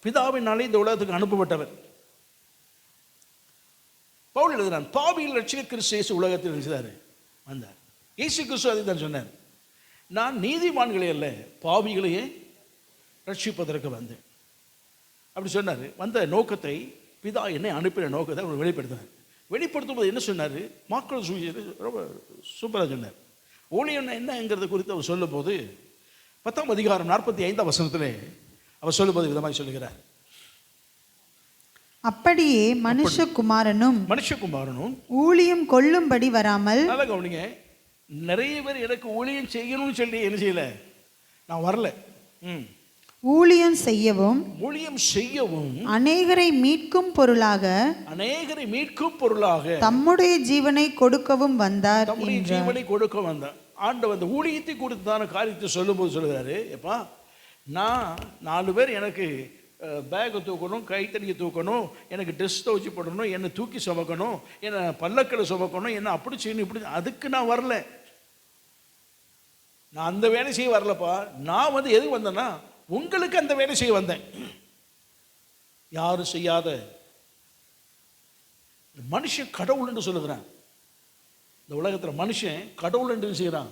S1: பிதாவினாலே இந்த உலகத்துக்கு அனுப்பப்பட்டவர். பவுல் எழுதுகிறான், பாவியில் ரட்சிக்க கிறிஸ்து இயேசு உலகத்தில் நினைச்சாரு வந்தார். இயேசு கிறிஸ்து அதை தான் சொன்னார், நான் நீதிமான்களே அல்ல பாவிகளையே ரட்சிப்பதற்கு வந்தேன். அப்படி சொன்னார். வந்த நோக்கத்தை, பிதா என்னை அனுப்பின நோக்கத்தை அவர் வெளிப்படுத்தினார். வெளிப்படுத்தும் போது என்ன சொன்னார்? மாக்கள் ரொம்ப சூப்பராக சொன்னார். ஊழியம் என்னங்கிறத குறித்து அவர் சொல்லும் போது 10ஆம் அதிகாரம் 45ஆம் வசனத்திலே அவர் சொல்லும்போது விதமாக சொல்லுகிறார்,
S2: அப்படியே மனுஷகுமாரனும் ஊழியம் கொள்ளும்படி வராமல்.
S1: நல்லா கவனிங்க, நிறைய பேர் எனக்கு ஊழியம் செய்யணும்னு சொல்லி என்ன செய்யல, நான் வரல.
S2: ஊழியம் செய்யவும் அநேகரை மீட்கும் பொருளாக தம்முடைய ஜீவனை கொடுக்கவும் வந்தார்.
S1: ஆண்டவர் அந்த ஊழியத்தை கொடுத்ததான காரியத்தை சொல்லும்போது சொல்லுகிறாரு, எப்பா நான் 4 பேர் எனக்கு பேக்கை தூக்கணும், கைத்தடியை தூக்கணும், எனக்கு ட்ரெஸ் துவச்சி போடணும், என்னை தூக்கி சுமக்கணும், என்னை பல்லக்கில் சுமக்கணும், என்னை அப்படி செய்யணும், இப்படி, அதுக்கு நான் வரல. நான் அந்த வேலை செய்ய வரலப்பா. நான் வந்து எதுக்கு வந்தேன்னா உங்களுக்கு அந்த வேலை செய்ய வந்தேன். யாரும் செய்யாத மனுஷன் கடவுள் என்று சொல்லுகிறான். இந்த உலகத்தில் மனுஷன் கடவுள் என்று செய்கிறான்,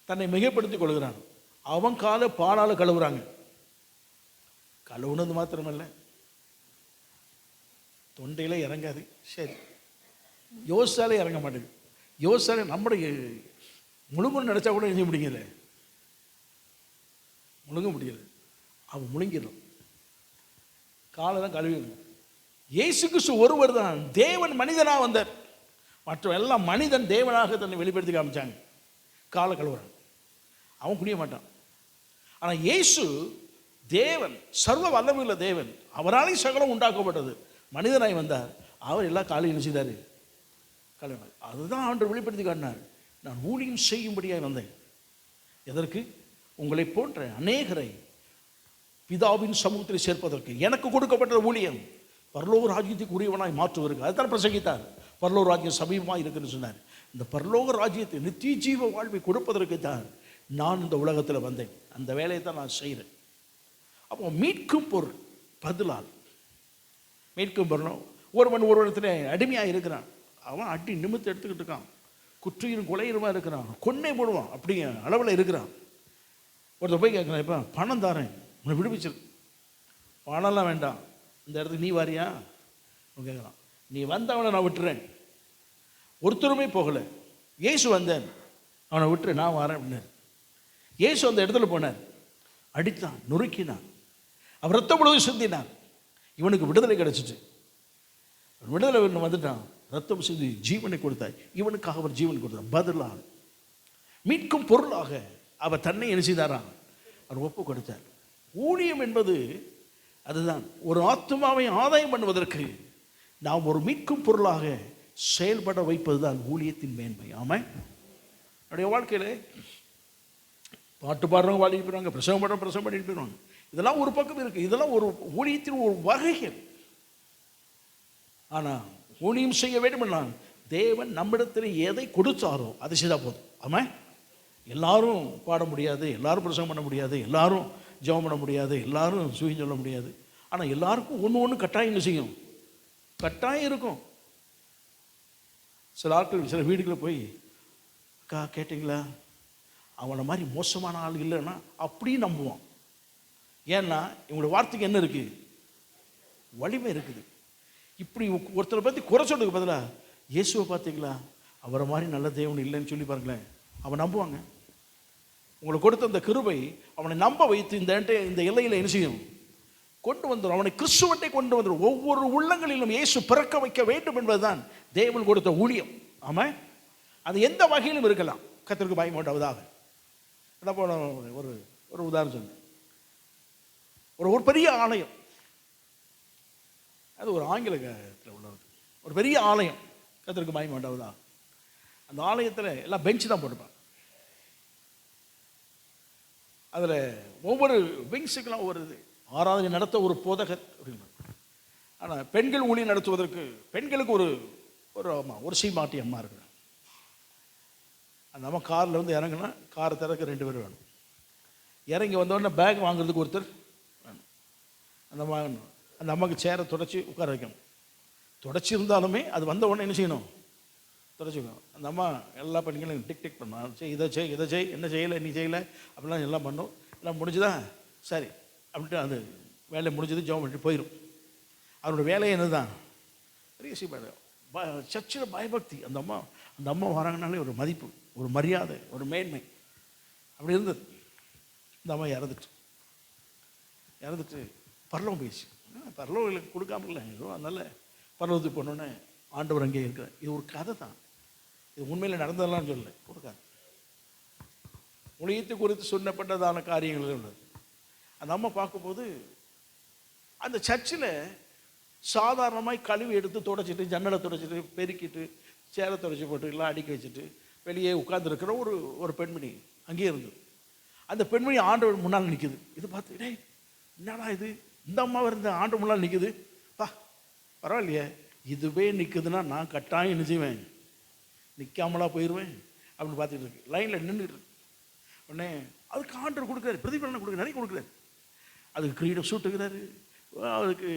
S1: தன்னை மிகைப்படுத்திக் கொள்கிறான். அவன் காலை பாலால் கழுவுறாங்க. கழுவுனது மாத்திரமல்ல, தொண்டையில இறங்காது. சரி, யோசிச்சாலே இறங்க மாட்டேங்குது. யோசிச்சாலே நம்முடைய முழுங்குன்னு நினைச்சா கூட எழுத முடியல, முழுங்க முடியல. அவன் முழுங்கிடும், காலை தான் கழுவிடணும். இயேசு கிறிஸ்து ஒருவர் தான் தேவன் மனிதனாக வந்தார். மற்ற எல்லாம் மனிதன் தேவனாக தன்னை வெளிப்படுத்தி காமிச்சாங்க. காலை கழுவுறான், அவன் குடிய மாட்டான். ஆனால் இயேசு தேவன், சர்வ வல்லமையுள்ள தேவன், அவராலே சகலம் உண்டாக்கப்பட்டது, மனிதனாய் வந்தார். அவர் எல்லா காலையும் செய்தார், கழுவினார். அதுதான் ஆண்டவர் வெளிப்படுத்தி காட்டினார். நான் ஊழியம் செய்யும்படியாக வந்தேன். எதற்கு? உங்களை போன்ற அநேகரை பிதாவின் சமூகத்தில் சேர்ப்பதற்கு. எனக்கு கொடுக்கப்பட்ட ஊழியம் பரலோக ராஜ்யத்துக்கு உரியவனாய் மாற்றுவதற்கு. அதுதான் பிரசங்கித்தார். பரலோக ராஜ்யம் சமீபமாக இருக்குன்னு சொன்னார். இந்த பரலோக ராஜ்யத்தை நித்திய ஜீவ வாழ்வை கொடுப்பதற்கு தான் நான் இந்த உலகத்தில் வந்தேன். அந்த வேலையை தான் நான் செய்கிறேன். அப்போ மீட்கும் பொருள் பதிலால் மீட்கும் பொருள். ஒருவனத்தில் அடிமையாக இருக்கிறான், அவன் அடி நிமித்து எடுத்துக்கிட்டு இருக்கான், குற்றியும் கொலையுமா இருக்கிறான், கொன்னே போடுவான், அப்படிங்க அளவில் இருக்கிறான். ஒருத்தர் போய் கேட்குறான், இப்போ பணம் தாரேன், உன்னை விடுவிச்சிரு. பணம்லாம் வேண்டாம், இந்த இடத்துக்கு நீ வாரியா கேட்குறான். நீ வந்தவனை நான் விட்டுறேன். ஒருத்தருமே போகலை. இயேசு வந்தேன், அவனை விட்டுரு, நான் வரேன் அப்படின்னார். இயேசு அந்த இடத்துல போனார், அடித்தான், நொறுக்கினான், அவர் ரத்தம் முழுவதும் சிந்தினார். இவனுக்கு விடுதலை கிடைச்சிச்சு. விடுதலை வந்துட்டான், ரத்தம் சிந்தி ஜீவனை கொடுத்தார். இவனுக்காக அவர் ஜீவன் கொடுத்தார். பதிலாக மீட்கும் பொருளாக அவர் தன்னை என்ன செய்தாராம், அவர் ஒப்பு கொடுத்தார். ஊழியம் என்பது அதுதான். ஒரு ஆத்மாவை ஆதாயம் பண்ணுவதற்கு நாம் ஒரு மீட்கும் பொருளாக செயல்பட வைப்பது தான் ஊழியத்தின் மேன்மை. ஆமாம், என்னுடைய வாழ்க்கையில் பாட்டு பாடுறவங்க பாடிட்டு போயிடுவாங்க, பிரசவம் பண்ணிட்டு போயிடுவாங்க. இதெல்லாம் ஒரு பக்கம் இருக்குது. இதெல்லாம் ஒரு ஊழியத்தின் ஒரு வகைகள். ஆனால் ஊழியம் செய்ய வேண்டும்னா தேவன் நம்மிடத்தில் எதை கொடுத்தாரோ அதை செய்தால் போதும். ஆமாம், எல்லாரும் பாட முடியாது, எல்லாரும் பிரசங்கம் பண்ண முடியாது, எல்லாரும் ஜெபம் பண்ண முடியாது, எல்லாரும் சுயம் சொல்ல முடியாது. ஆனால் எல்லாருக்கும் ஒன்று ஒன்று கட்டாயம் செய்யும், கட்டாயம் இருக்கும். சில ஆட்கள் சில வீடுகளில் போய், அக்கா கேட்டிங்களா, அவனை மாதிரி மோசமான ஆள் இல்லைன்னா அப்படியும் நம்புவான். ஏன்னா இவங்களோட வார்த்தைக்கு என்ன இருக்குது, வலிமை இருக்குது. இப்படி ஒருத்தரை பற்றி குறை சொல்றதுக்கு பதிலாக இயேசுவை பார்த்தீங்களா, அவரை மாதிரி நல்ல தேவன் இல்லைன்னு சொல்லி பாருங்களேன், அவன் நம்புவாங்க. உங்களுக்கு கொடுத்த அந்த கிருபை அவனை நம்ப வைத்து இந்த எல்லையில் என்ன செய்யும், கொண்டு வந்துடும். அவனை கிறிஸ்துவத்தை கொண்டு வந்துடும். ஒவ்வொரு உள்ளங்களிலும் இயேசு பிறக்க வைக்க வேண்டும் என்பதுதான் தேவன் கொடுத்த ஊழியம். ஆமாம், அது எந்த வகையிலும் இருக்கலாம். கர்த்தருக்கு பயந்து உண்டாவதாக. அதான் போன ஒரு உதாரணம் சொன்னேன். ஒரு பெரிய ஆலயம், அது ஒரு ஆங்கிலத்தில் உள்ளது, ஒரு பெரிய ஆலயம். கர்த்தருக்கு பயந்து உண்டாவதா. அந்த ஆலயத்தில் எல்லாம் பெஞ்சு தான் போட்டுப்பாங்க. அதில் ஒவ்வொரு விங்ஸுக்கெல்லாம் ஒவ்வொரு இது, ஆராதனை நடத்த ஒரு போதகர் அப்படின்னா. ஆனால் பெண்கள் ஊழியம் நடத்துவதற்கு பெண்களுக்கு ஒரு சீமாட்டி அம்மா இருக்கிறாங்க. அந்த அம்மா காரில் வந்து இறங்கினா காரை திறக்க 2 பேர் வேணும். இறங்கி வந்தோடனே பேக் வாங்குறதுக்கு ஒருத்தர் வேணும். அந்த அம்மாவுக்கு சேரை தொடச்சி உட்கார வைக்கணும். தொடச்சி இருந்தாலுமே அது வந்த உடனே என்ன செய்யணும், தொடச்சிக்கணும். அந்த அம்மா எல்லா பெண்களையும் டிக் பண்ணணும், இதை செய் என்ன செய்யலை, நீ செய்யலை அப்படிலாம் எல்லாம் பண்ணும். எல்லாம் முடிஞ்சுதா, சரி அப்படின்ட்டு அது வேலை முடிஞ்சது, ஜெபம் பண்ணிட்டு போயிடும். அவரோட வேலையை என்ன தான் பெரிய சர்ச்சில் பயபக்தி. அந்த அம்மா வராங்கனாலே ஒரு மதிப்பு, ஒரு மரியாதை, ஒரு மேன்மை அப்படி இருந்தது. இந்த அம்மா இறந்துட்டு பரலோகம் போயிடுச்சு. பரலோகம் கொடுக்காம இல்லை, அதனால பரலோகத்துக்கு போனோன்னே ஆண்டவர் அங்கே இருக்கிறார். இது ஒரு கதை தான், இது உண்மையில் நடந்ததெல்லாம் சொல்லலை, கொடுக்காது. ஊழியத்தை குறித்து சொன்னப்பட்டதான காரியங்கள் உள்ளது. அந்த அம்மா பார்க்கும்போது அந்த சர்ச்சில் சாதாரணமாய் கழுவி எடுத்து தொடச்சிட்டு, ஜன்னலை தொடச்சிட்டு, பெருக்கிட்டு, சேரை தொடச்சி போட்டு எல்லாம் அடுக்கி வச்சுட்டு வெளியே உட்கார்ந்துருக்கிற ஒரு பெண்மணி அங்கேயே இருந்தது. அந்த பெண்மணி ஆண்டவர் முன்னால் நிற்குது. இது பார்த்து, டேய் என்னடா இது, இந்த அம்மாவை இருந்த ஆண்டு முன்னால் நிற்குது, பரவாயில்லையே, இதுவே நிற்குதுன்னா நான் கட்டாயம் என்ன செய்வேன், நிற்காமலா போயிடுவேன் அப்படின்னு பார்த்துட்டு இருக்கு. லைனில் நின்றுட்டு இருக்கு. உடனே அதுக்கு ஆண்டவர் கொடுக்குறாரு, பிரதிபலனை கொடுக்குறாரு, நிறைய கொடுக்குறாரு. அதுக்கு கிரீடம் சூட்டுக்கிறாரு, அதுக்கு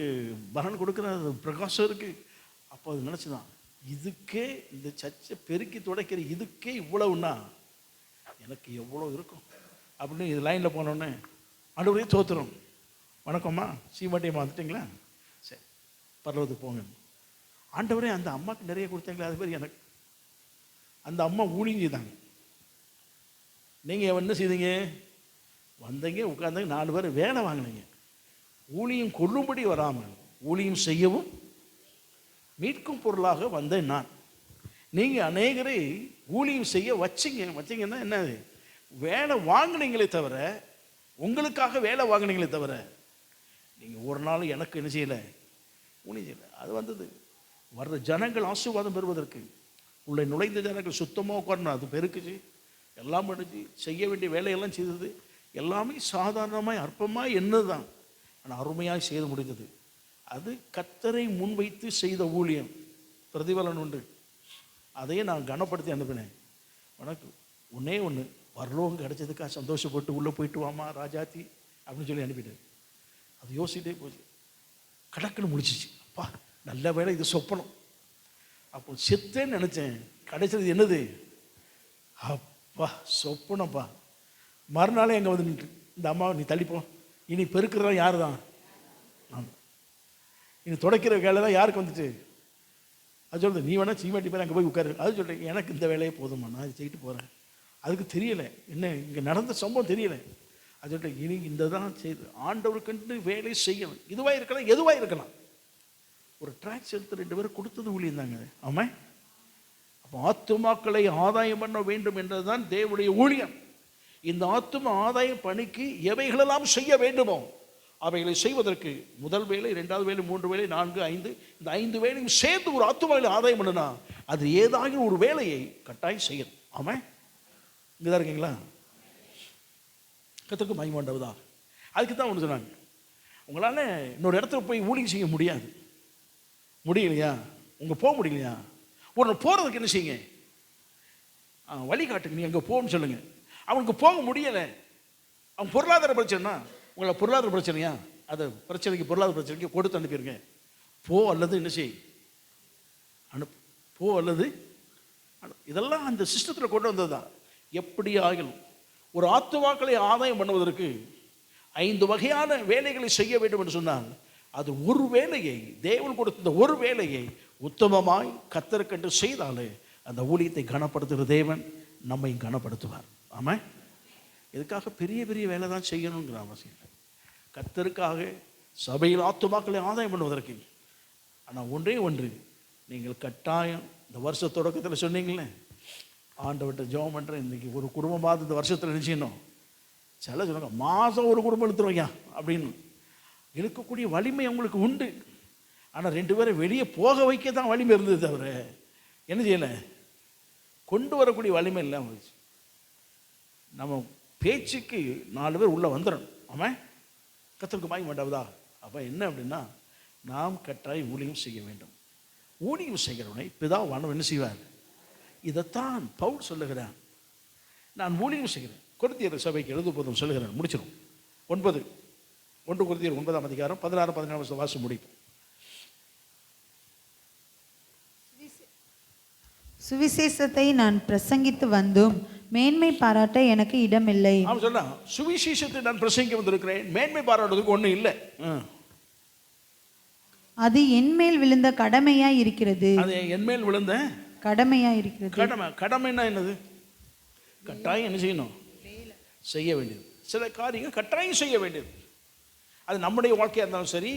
S1: பலன் கொடுக்குறாரு, பிரகாசம் இருக்குது. அப்போ அது நினச்சிதான், இதுக்கே இந்த சர்ச்சை பெருக்கி துடைக்கிற இதுக்கே இவ்வளவுன்னா எனக்கு எவ்வளோ இருக்கும் அப்படின்னு இது லைனில் போனோடனே ஆண்டவரே தோத்துறோம், வணக்கம்மா சீமாட்டியம்மா வந்துட்டிங்களா, சரி பரலோகத்துக்கு போங்க. ஆண்டவரே அந்த அம்மாவுக்கு நிறைய கொடுத்தீங்களா, அது மாதிரி எனக்கு அந்த அம்மா ஊழியம் செய்தாங்க. நீங்கள் என்ன செய்தீங்க, வந்தீங்க உட்கார்ந்தீங்க, 4 பேர் வேலை வாங்கினீங்க. ஊழியம் கொள்ளும்படி வராமல் ஊழியம் செய்யவும் மீட்கும் பொருளாக வந்தேன் நான். நீங்கள் அநேகரை ஊழியம் செய்ய வச்சிங்கன்னா என்ன, வேலை வாங்கினீங்களே தவிர, உங்களுக்காக வேலை வாங்கினீங்களே தவிர நீங்கள் ஒரு நாள் எனக்கு என்ன செய்யலை, ஊழியம் செய்யலை. அது வந்தது வர்ற ஜனங்கள் ஆசீர்வாதம் பெறுவதற்கு உள்ளே நுழைந்த ஜனங்கள் சுத்தமாக உட்காரணும், அது பெருக்குச்சு, எல்லாம் பண்ணிச்சு, செய்ய வேண்டிய வேலையெல்லாம் செய்தது. எல்லாமே சாதாரணமாய் அற்பமாய் என்னதான், ஆனால் அருமையாக செய்து முடிந்தது. அது கர்த்தரை முன்வைத்து செய்த ஊழியம், பிரதிபலன் உண்டு. அதையே நான் கனப்படுத்தி அனுப்பினேன். உனக்கு ஒன்றே ஒன்று, பரலோகம் கிடைச்சதுக்காக சந்தோஷப்பட்டு உள்ளே போயிட்டு வாமா ராஜாத்தி அப்படின்னு சொல்லி அனுப்பிட்டேன். அது யோசிக்கிட்டே போச்சு, கடக்குன்னு முடிச்சிச்சு. அப்பா நல்ல வேலை, இது சொப்பனம். அப்போ செத்தேன்னு நினச்சேன், கிடைச்சது என்னது, அப்பா சொப்பனப்பா. மறுநாளே எங்கே வந்து நின்று, இந்த அம்மாவை நீ தள்ளிப்போம், இனி பெருக்கிறதா யார் தான், ஆமாம் இனி துடைக்கிற வேலை தான் யாருக்கு வந்துச்சு. அது சொல்லுது, நீ வேணா சீமாட்டி பேர் அங்கே போய் உட்காரு. அது சொல்கிறேன், எனக்கு இந்த வேலையே போதுமா, நான் இது செய்யிட்டு போகிறேன். அதுக்கு தெரியலை என்ன இங்கே நடந்த சம்பவம் தெரியலை. அது சொல்லிட்டு இனி இந்த தான் செய்து ஆண்டவருக்குன்னு வேலை செய்யணும். இதுவாக இருக்கலாம், எதுவாக இருக்கலாம். ஒரு ட்ராக்ஸ் எடுத்து 2 பேரும் கொடுத்தது ஊழியம் தாங்க. ஆமாம், அப்போ ஆத்துமாக்களை ஆதாயம் பண்ண வேண்டும் என்றதுதான் தேவனுடைய ஊழியம். இந்த ஆத்தும ஆதாய பணிக்கு எவைகளெல்லாம் செய்ய வேண்டுமோ அவைகளை செய்வதற்கு முதல் வேலை, 2வது வேலை, 3 வேலை, 4, 5 இந்த 5 வேலையும் சேர்ந்து ஒரு ஆத்துமாவை ஆதாயம் பண்ணுனா அது ஏதாவது ஒரு வேலையை கட்டாயம் செய்யணும். ஆமாம், இங்கே தான் இருக்கீங்களா, கர்த்தருக்கு மகிமை உண்டாவதாக. அதுக்கு தான் ஒன்று சொன்னாங்க, உங்களால் இன்னொரு இடத்துல போய் ஊழியம் செய்ய முடியாது. முடியலையா? போக முடியலையா? ஒரு போகிறதுக்கு என்ன செய்யுங்க? வழிகாட்டுங்க, நீ அங்கே போகணும்னு சொல்லுங்க. அவனுக்கு போக முடியலை, அவன் பொருளாதார பிரச்சனைனா, உங்களை பொருளாதார பிரச்சனையா, அதை பிரச்சனைக்கு பொருளாதார பிரச்சனைக்கு கொடுத்து அனுப்பிடுங்க. போ அல்லது என்ன செய், அனுப்பு. போ அல்லது இதெல்லாம் அந்த சிஸ்டத்தில் கொண்டு வந்தது தான். எப்படி ஆகிலும் ஒரு ஆத்துமாக்களை ஆதாயம் பண்ணுவதற்கு 5 வகையான வேலைகளை செய்ய வேண்டும் என்று சொன்னால், அது ஒரு வேலையை, தேவன் கொடுத்த ஒரு வேலையை உத்தமமாய் கர்த்தருக்கென்று செய்தாலே அந்த ஊழியத்தை கனப்படுத்துகிற தேவன் நம்மை கனப்படுத்துவார். ஆமாம். இதுக்காக பெரிய பெரிய வேலை தான் செய்யணுங்கிற அவசியம் இல்லை. கர்த்தருக்காக சபையில் ஆத்துமாக்களை ஆதாயம் பண்ணுவதற்கு. ஆனால் ஒன்றே ஒன்று, நீங்கள் கட்டாயம் இந்த வருஷ தொடக்கத்தில் சொன்னீங்களே, ஆண்டவர்கிட்ட ஜெபம் பண்ணுறேன், இன்றைக்கி ஒரு குடும்பமாவது இந்த வருஷத்தில் நினச்சிடணும். சில சொல்லுங்க மாதம் ஒரு குடும்பம் எடுத்துருவாங்க அப்படின்னு. இழுக்கக்கூடிய வலிமை அவங்களுக்கு உண்டு. ஆனால் 2 பேரை வெளியே போக வைக்க தான் வலிமை இருந்தது, தவிர என்ன செய்யலை, கொண்டு வரக்கூடிய வலிமை இல்லை அவங்களுக்கு. நம்ம பேச்சுக்கு 4 பேர் உள்ளே வந்துடணும். ஆமாம். கர்த்தருக்கு மகிமை உண்டாகுதா? அப்போ என்ன அப்படின்னா, நாம் கட்டாயம் ஊழியம் செய்ய வேண்டும். ஊழியம் செய்கிறவனை பிதாவானவர் என்ன செய்வார்? இதைத்தான் பவுல் சொல்லுகிறான். நான் ஊழியம் செய்கிறேன். கொரிந்தியர் சபைக்கு எழுத போதும் சொல்லுகிறேன், முடிச்சிடும். 1 கொரிந்தியர் 9ஆம் அதிகாரம் 16, 17 வாசி முடிப்போம்.
S2: சுவிசேஷத்தை நான் பிரசங்கித்து வந்தும் மேன்மை பாராட்ட எனக்கு இடமில்லை.
S1: அவன் சொன்னான், சுவிசேஷத்தை நான் பிரசங்கிக்க வந்திருக்கிறேன், மேன்மை பாராட்டுறதுக்கு ஒன்றும் இல்லை.
S2: அது என்மேல் விழுந்த கடமையாய் இருக்கிறது.
S1: அது என்மேல் விழுந்த
S2: கடமையாய் இருக்கிறது.
S1: கடமைன்னா என்னது? கட்டாயம் என்ன செய்யணும்? செய்ய வேண்டியது. சில காரியங்கள் கட்டாயம் செய்ய வேண்டியது. அது நம்முடைய வாழ்க்கையாக இருந்தாலும் சரி,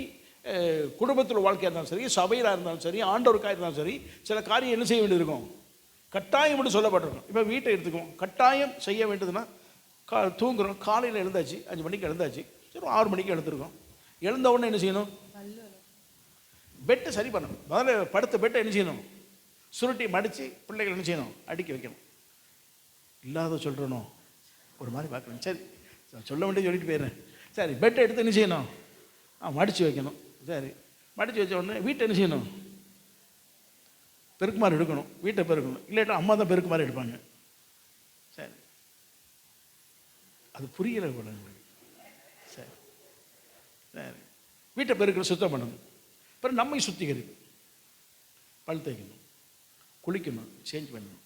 S1: குடும்பத்தில் வாழ்க்கையாக இருந்தாலும் சரி, சபையாக இருந்தாலும் சரி, ஆண்டவருக்காக இருந்தாலும் சரி, சில காரியம் என்ன செய்ய வேண்டியிருக்கும்? கட்டாயம் என்று சொல்லப்பட்டிருக்கும். இப்போ வீட்டை எடுத்துக்குவோம். கட்டாயம் செய்ய வேண்டியதுன்னா, தூங்குறோம், காலையில் எழுந்தாச்சு, 5 மணிக்கு எழுந்தாச்சு, சரி 6 மணிக்கு எழுந்திருக்கோம். எழுந்த உடனே என்ன செய்யணும்? பெட்டை சரி பண்ணணும். முதல்ல படுத்த பெட்டை என்ன செய்யணும்? சுருட்டி மடித்து பிள்ளைகள் என்ன செய்யணும்? அடுக்கி வைக்கணும். இல்லாத சொல்கிறணும், ஒரு மாதிரி பார்க்கணும். சரி, சொல்ல வேண்டிய சொல்லிட்டு போயிடுறேன். சரி, பெட்டை எடுத்து என்ன செய்யணும்? மடித்து வைக்கணும். சரி, மடித்து வச்ச உடனே வீட்டை என்ன செய்யணும்? பெருக்குமாறு எடுக்கணும். வீட்டை பெருக்கணும். இல்லாட்டா அம்மா தான் பெருக்குமாறு எடுப்பாங்க. சரி, அது புரியலை போல. சரி சரி, வீட்டை பெருக்கிற சுத்தம் பண்ணணும். அப்புறம் நம்மை சுத்திகரிக்கணும், பல் தேய்க்கணும், குளிக்கணும், சேஞ்ச் பண்ணணும்.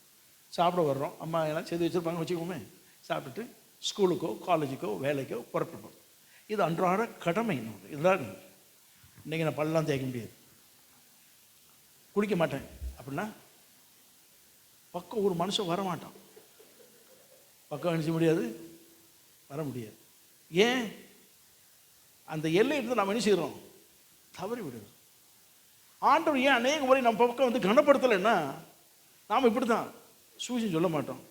S1: சாப்பிட வர்றோம், அம்மா எல்லாம் செய்து வச்சுருப்பாங்க, வச்சுக்கோமே. சாப்பிட்டுட்டு ஸ்கூலுக்கோ காலேஜுக்கோ வேலைக்கோ புறப்பட்டுப்போம். இது அன்றாட கடமை. இதுதான். இன்றைக்கி நான் பல்லாம் தேய்க்க முடியாது, குளிக்க மாட்டேன் அப்படின்னா பக்கம் ஒரு மனுஷன் வரமாட்டான். பக்கம் அணிச்ச முடியாது, வர முடியாது. ஏன்? அந்த எல்லை எடுத்து நாம் என்ன செய்கிறோம்? தவறி விடுறோம். ஆண்டவர் ஏன் அநேக முறை நம்ம பக்கம் வந்து கனப்படுத்தலைன்னா, நாம் இப்படி தான் சூழ்ச்சி சொல்ல மாட்டோம்,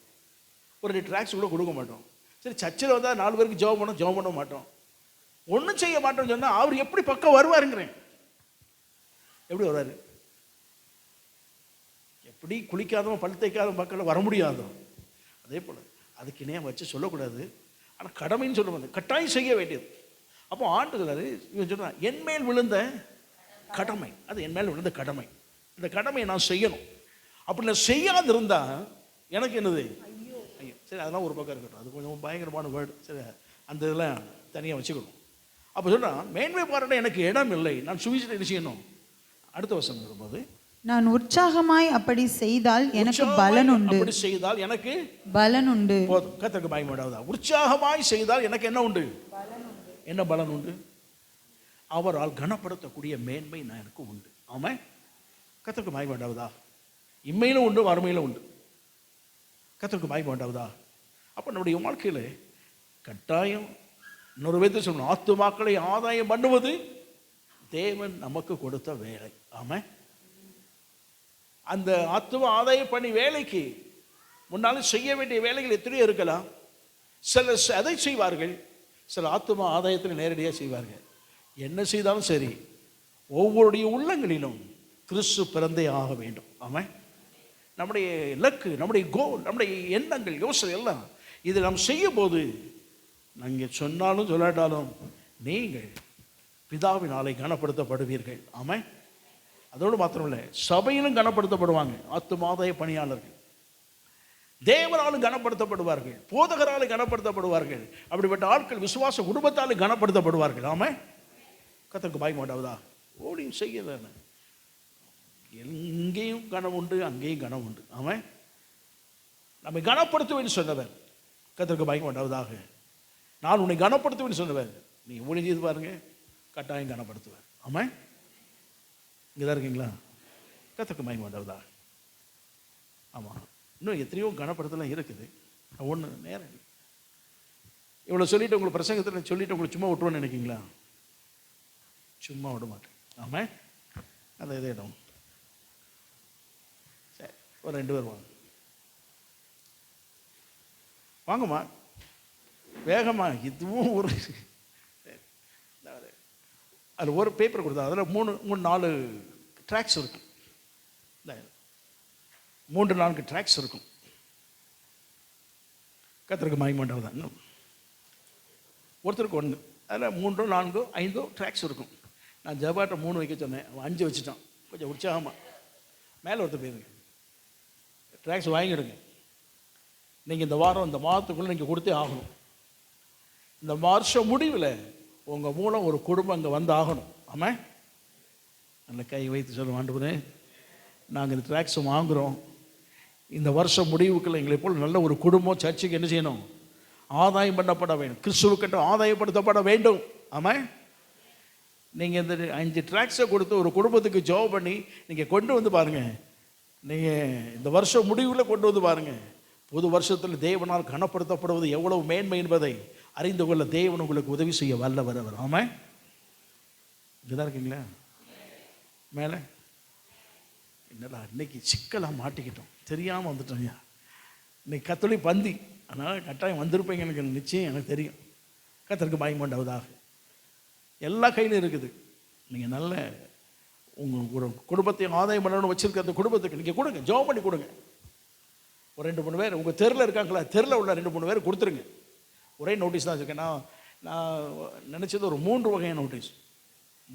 S1: ஒரு 2 ட்ராக்ஸ் கூட கொடுக்க மாட்டோம். சரி, சர்ச்சில் வந்தால் 4 பேருக்கு ஜெபம் பண்ண மாட்டோம், ஒன்றும் செய்ய மாட்டோம்னு சொன்னால் அவர் எப்படி பக்கம் வருவாருங்கிறேன். எப்படி வருவார்? எப்படி குளிக்காதவன் பல் தேய்க்காத மக்கள் வர முடியாதோ அதே போல் அதுக்கு இணையாக வச்சு சொல்லக்கூடாது. ஆனால் கடமைன்னு சொல்லுவாங்க, கட்டாயம் செய்ய வேண்டியது. அப்போ ஆண்டுகிறாரு, இவன் சொல்கிறான், என்மேல் விழுந்த கடமை. அது என்மேல் விழுந்த கடமை. இந்த கடமையை நான் செய்யணும். அப்படி நான் செய்யாது இருந்தால் எனக்கு என்னது? ஐயோ. சரி, அதெல்லாம் ஒரு பக்கம் இருக்கட்டும், அது கொஞ்சம் பயங்கரமான வேர்டு. சரி, அந்த இதெல்லாம் தனியாக வச்சுக்கணும். அப்போ சொல்கிறான், மேன்மை பாராட்ட எனக்கு இடம் இல்லை, நான் சுவிசேஷத்தை என்ன செய்யணும்? அடுத்த வசனம் வரும்போது, நான்
S2: உற்சாகமாய் அப்படி செய்தால் எனக்கு பலன் உண்டு.
S1: அப்படி செய்தால் எனக்கு
S2: பலன் உண்டு.
S1: போதும், கர்த்தருக்கு மகிமை உண்டாகுதா? உற்சாகமாய் செய்தால் எனக்கு என்ன உண்டு? என்ன பலன் உண்டு? அவரால் கனப்படுத்தக்கூடிய மேன்மை நான் எனக்கு உண்டு. ஆமாம், கர்த்தருக்கு மகிமை உண்டாகுதா? இம்மையிலும் உண்டு, வறுமையிலும் உண்டு. கர்த்தருக்கு மகிமை உண்டாகுதா? அப்போ நம்முடைய வாழ்க்கையில் கட்டாயம் இன்னொரு விதத்தை சொல்லணும், ஆத்துமாக்களை ஆதாயம் பண்ணுவது தேவன் நமக்கு கொடுத்த வேலை. ஆமாம், அந்த ஆத்தும ஆதாயம் பண்ணி வேலைக்கு முன்னாலும் செய்ய வேண்டிய வேலைகள் எத்தனையோ இருக்கலாம். சில அதை செய்வார்கள், சில ஆத்தும ஆதாயத்தில் நேரடியாக செய்வார்கள். என்ன செய்தாலும் சரி, ஒவ்வொருடைய உள்ளங்களிலும் கிறிஸ்து பிறந்தே ஆக வேண்டும். ஆமாம், நம்முடைய இலக்கு, நம்முடைய கோல், நம்முடைய எண்ணங்கள், யோசனை எல்லாம் இதை நாம் செய்யும் போது, நீங்கள் சொன்னாலும் சொல்லாட்டாலும் நீங்கள் பிதாவினாலே கனப்படுத்தப்படுவீர்கள். ஆமாம், அதோடு மாத்திரம் இல்லை, சபையிலும் கனப்படுத்தப்படுவாங்க. ஆத்துமாதாய பணியாளர்கள் தேவனாலும் கனப்படுத்தப்படுவார்கள், போதகராலும் கனப்படுத்தப்படுவார்கள். அப்படிப்பட்ட ஆட்கள் விசுவாச குடும்பத்தாலும் கனப்படுத்தப்படுவார்கள். ஆமா, கர்த்தருக்கு பயமா உண்டாவதா? ஓடியும் செய்யல, எங்கேயும் கனம் உண்டு, அங்கேயும் கனம் உண்டு. ஆமா, நம்மை கனப்படுத்துவேன்னு சொன்னவர் கர்த்தருக்கு பயமா உண்டாவதாக. நான் உன்னை கனப்படுத்துவேன்னு சொன்னவர், நீ ஊழியம் செய்து பாருங்க, கட்டாயம் கனப்படுத்துவார். ஆமா, இங்கே தான் இருக்கீங்களா? கர்த்தருக்கு பயமா உண்டாவதா? ஆமாம், இன்னும் எத்தனையோ கனப்படுத்தலாம் இருக்குது. ஒன்று நேரம் இவ்வளோ சொல்லிவிட்டு உங்களுக்கு பிரசங்கத்தில் சொல்லிவிட்டு உங்களுக்கு சும்மா விட்டுருவோன்னு நினைக்கிங்களா? சும்மா விட மாட்டேன். ஆமாம், அந்த இதே இடம். சரி, ஒரு 2 பேர் வாங்க, வாங்கம்மா வேகமா. இதுவும் ஒரு அது ஒரு பேப்பர் கொடுத்தா அதில் 3-4 ட்ராக்ஸ் இருக்கும். 3-4 ட்ராக்ஸ் இருக்கும். கர்த்தருக்கு மகிமை உண்டாவதாக. இன்னும் ஒருத்தருக்கு 1, அதில் 3-4-5 ட்ராக்ஸ் இருக்கும். நான் ஜபாட்டை 3 வைக்க சொன்னேன், அவன் 5 வச்சுட்டான். கொஞ்சம் உற்சாகமாக மேலே ஒருத்தர் போயிருங்க, ட்ராக்ஸ் வாங்கிடுங்க. நீங்கள் இந்த வாரம், இந்த மாதத்துக்குள்ளே நீங்கள் கொடுத்தே ஆகணும். இந்த வருஷம் முடிவில் உங்கள் மூலம் ஒரு குடும்பம் அங்கே வந்து ஆகணும். ஆமாம், நல்ல கை வைத்து சொல்லுவோம், ஆண்டவரே நாங்கள் இந்த ட்ராக்ஸை வாங்குகிறோம். இந்த வருஷம் முடிவுக்குள்ள எங்களை போல் நல்ல ஒரு குடும்பம் சர்ச்சுக்கு என்ன செய்யணும்? ஆதாயம் பண்ணப்பட வேண்டும், கிறிஸ்துவுக்கிட்ட ஆதாயப்படுத்தப்பட வேண்டும். ஆமாம், நீங்கள் இந்த 5 ட்ராக்ஸை கொடுத்து ஒரு குடும்பத்துக்கு ஜெபம் பண்ணி நீங்கள் கொண்டு வந்து பாருங்கள். நீங்கள் இந்த வருஷம் முடிவில் கொண்டு வந்து பாருங்கள். புது வருஷத்தில் தேவனால் கனப்படுத்தப்படுவது எவ்வளவு மேன்மை என்பதை அறிந்து கொள்ள தேவன் உங்களுக்கு உதவி செய்ய வல்லவர் அவர். ஆமாம், இதுதான் இருக்கீங்களா? மேலே என்னடா இன்னைக்கு சிக்கலாக மாட்டிக்கிட்டோம், தெரியாமல் வந்துட்டோம். இன்னைக்கு கத்தோலி பந்தி, அதனால் கட்டாயம் வந்திருப்பீங்க, எனக்கு நிச்சயம் எனக்கு தெரியும். கர்த்தருக்கு மகிமை உண்டாவதாக. எல்லா கையிலும் இருக்குது. நீங்கள் நல்ல உங்கள் ஒரு குடும்பத்தையும் ஆதாயம் பண்ணணும்னு வச்சுருக்க அந்த குடும்பத்துக்கு நீங்கள் கொடுங்க, ஜெபம் பண்ணி கொடுங்க. ஒரு 2-3 பேர் உங்கள் தெருவில் இருக்காங்களா, தெருவில் உள்ள 2-3 பேர் கொடுத்துருங்க. ஒரே நோட்டீஸ் தான் வச்சுருக்கேன். நான் நினச்சது ஒரு 3 வகையான நோட்டீஸ்,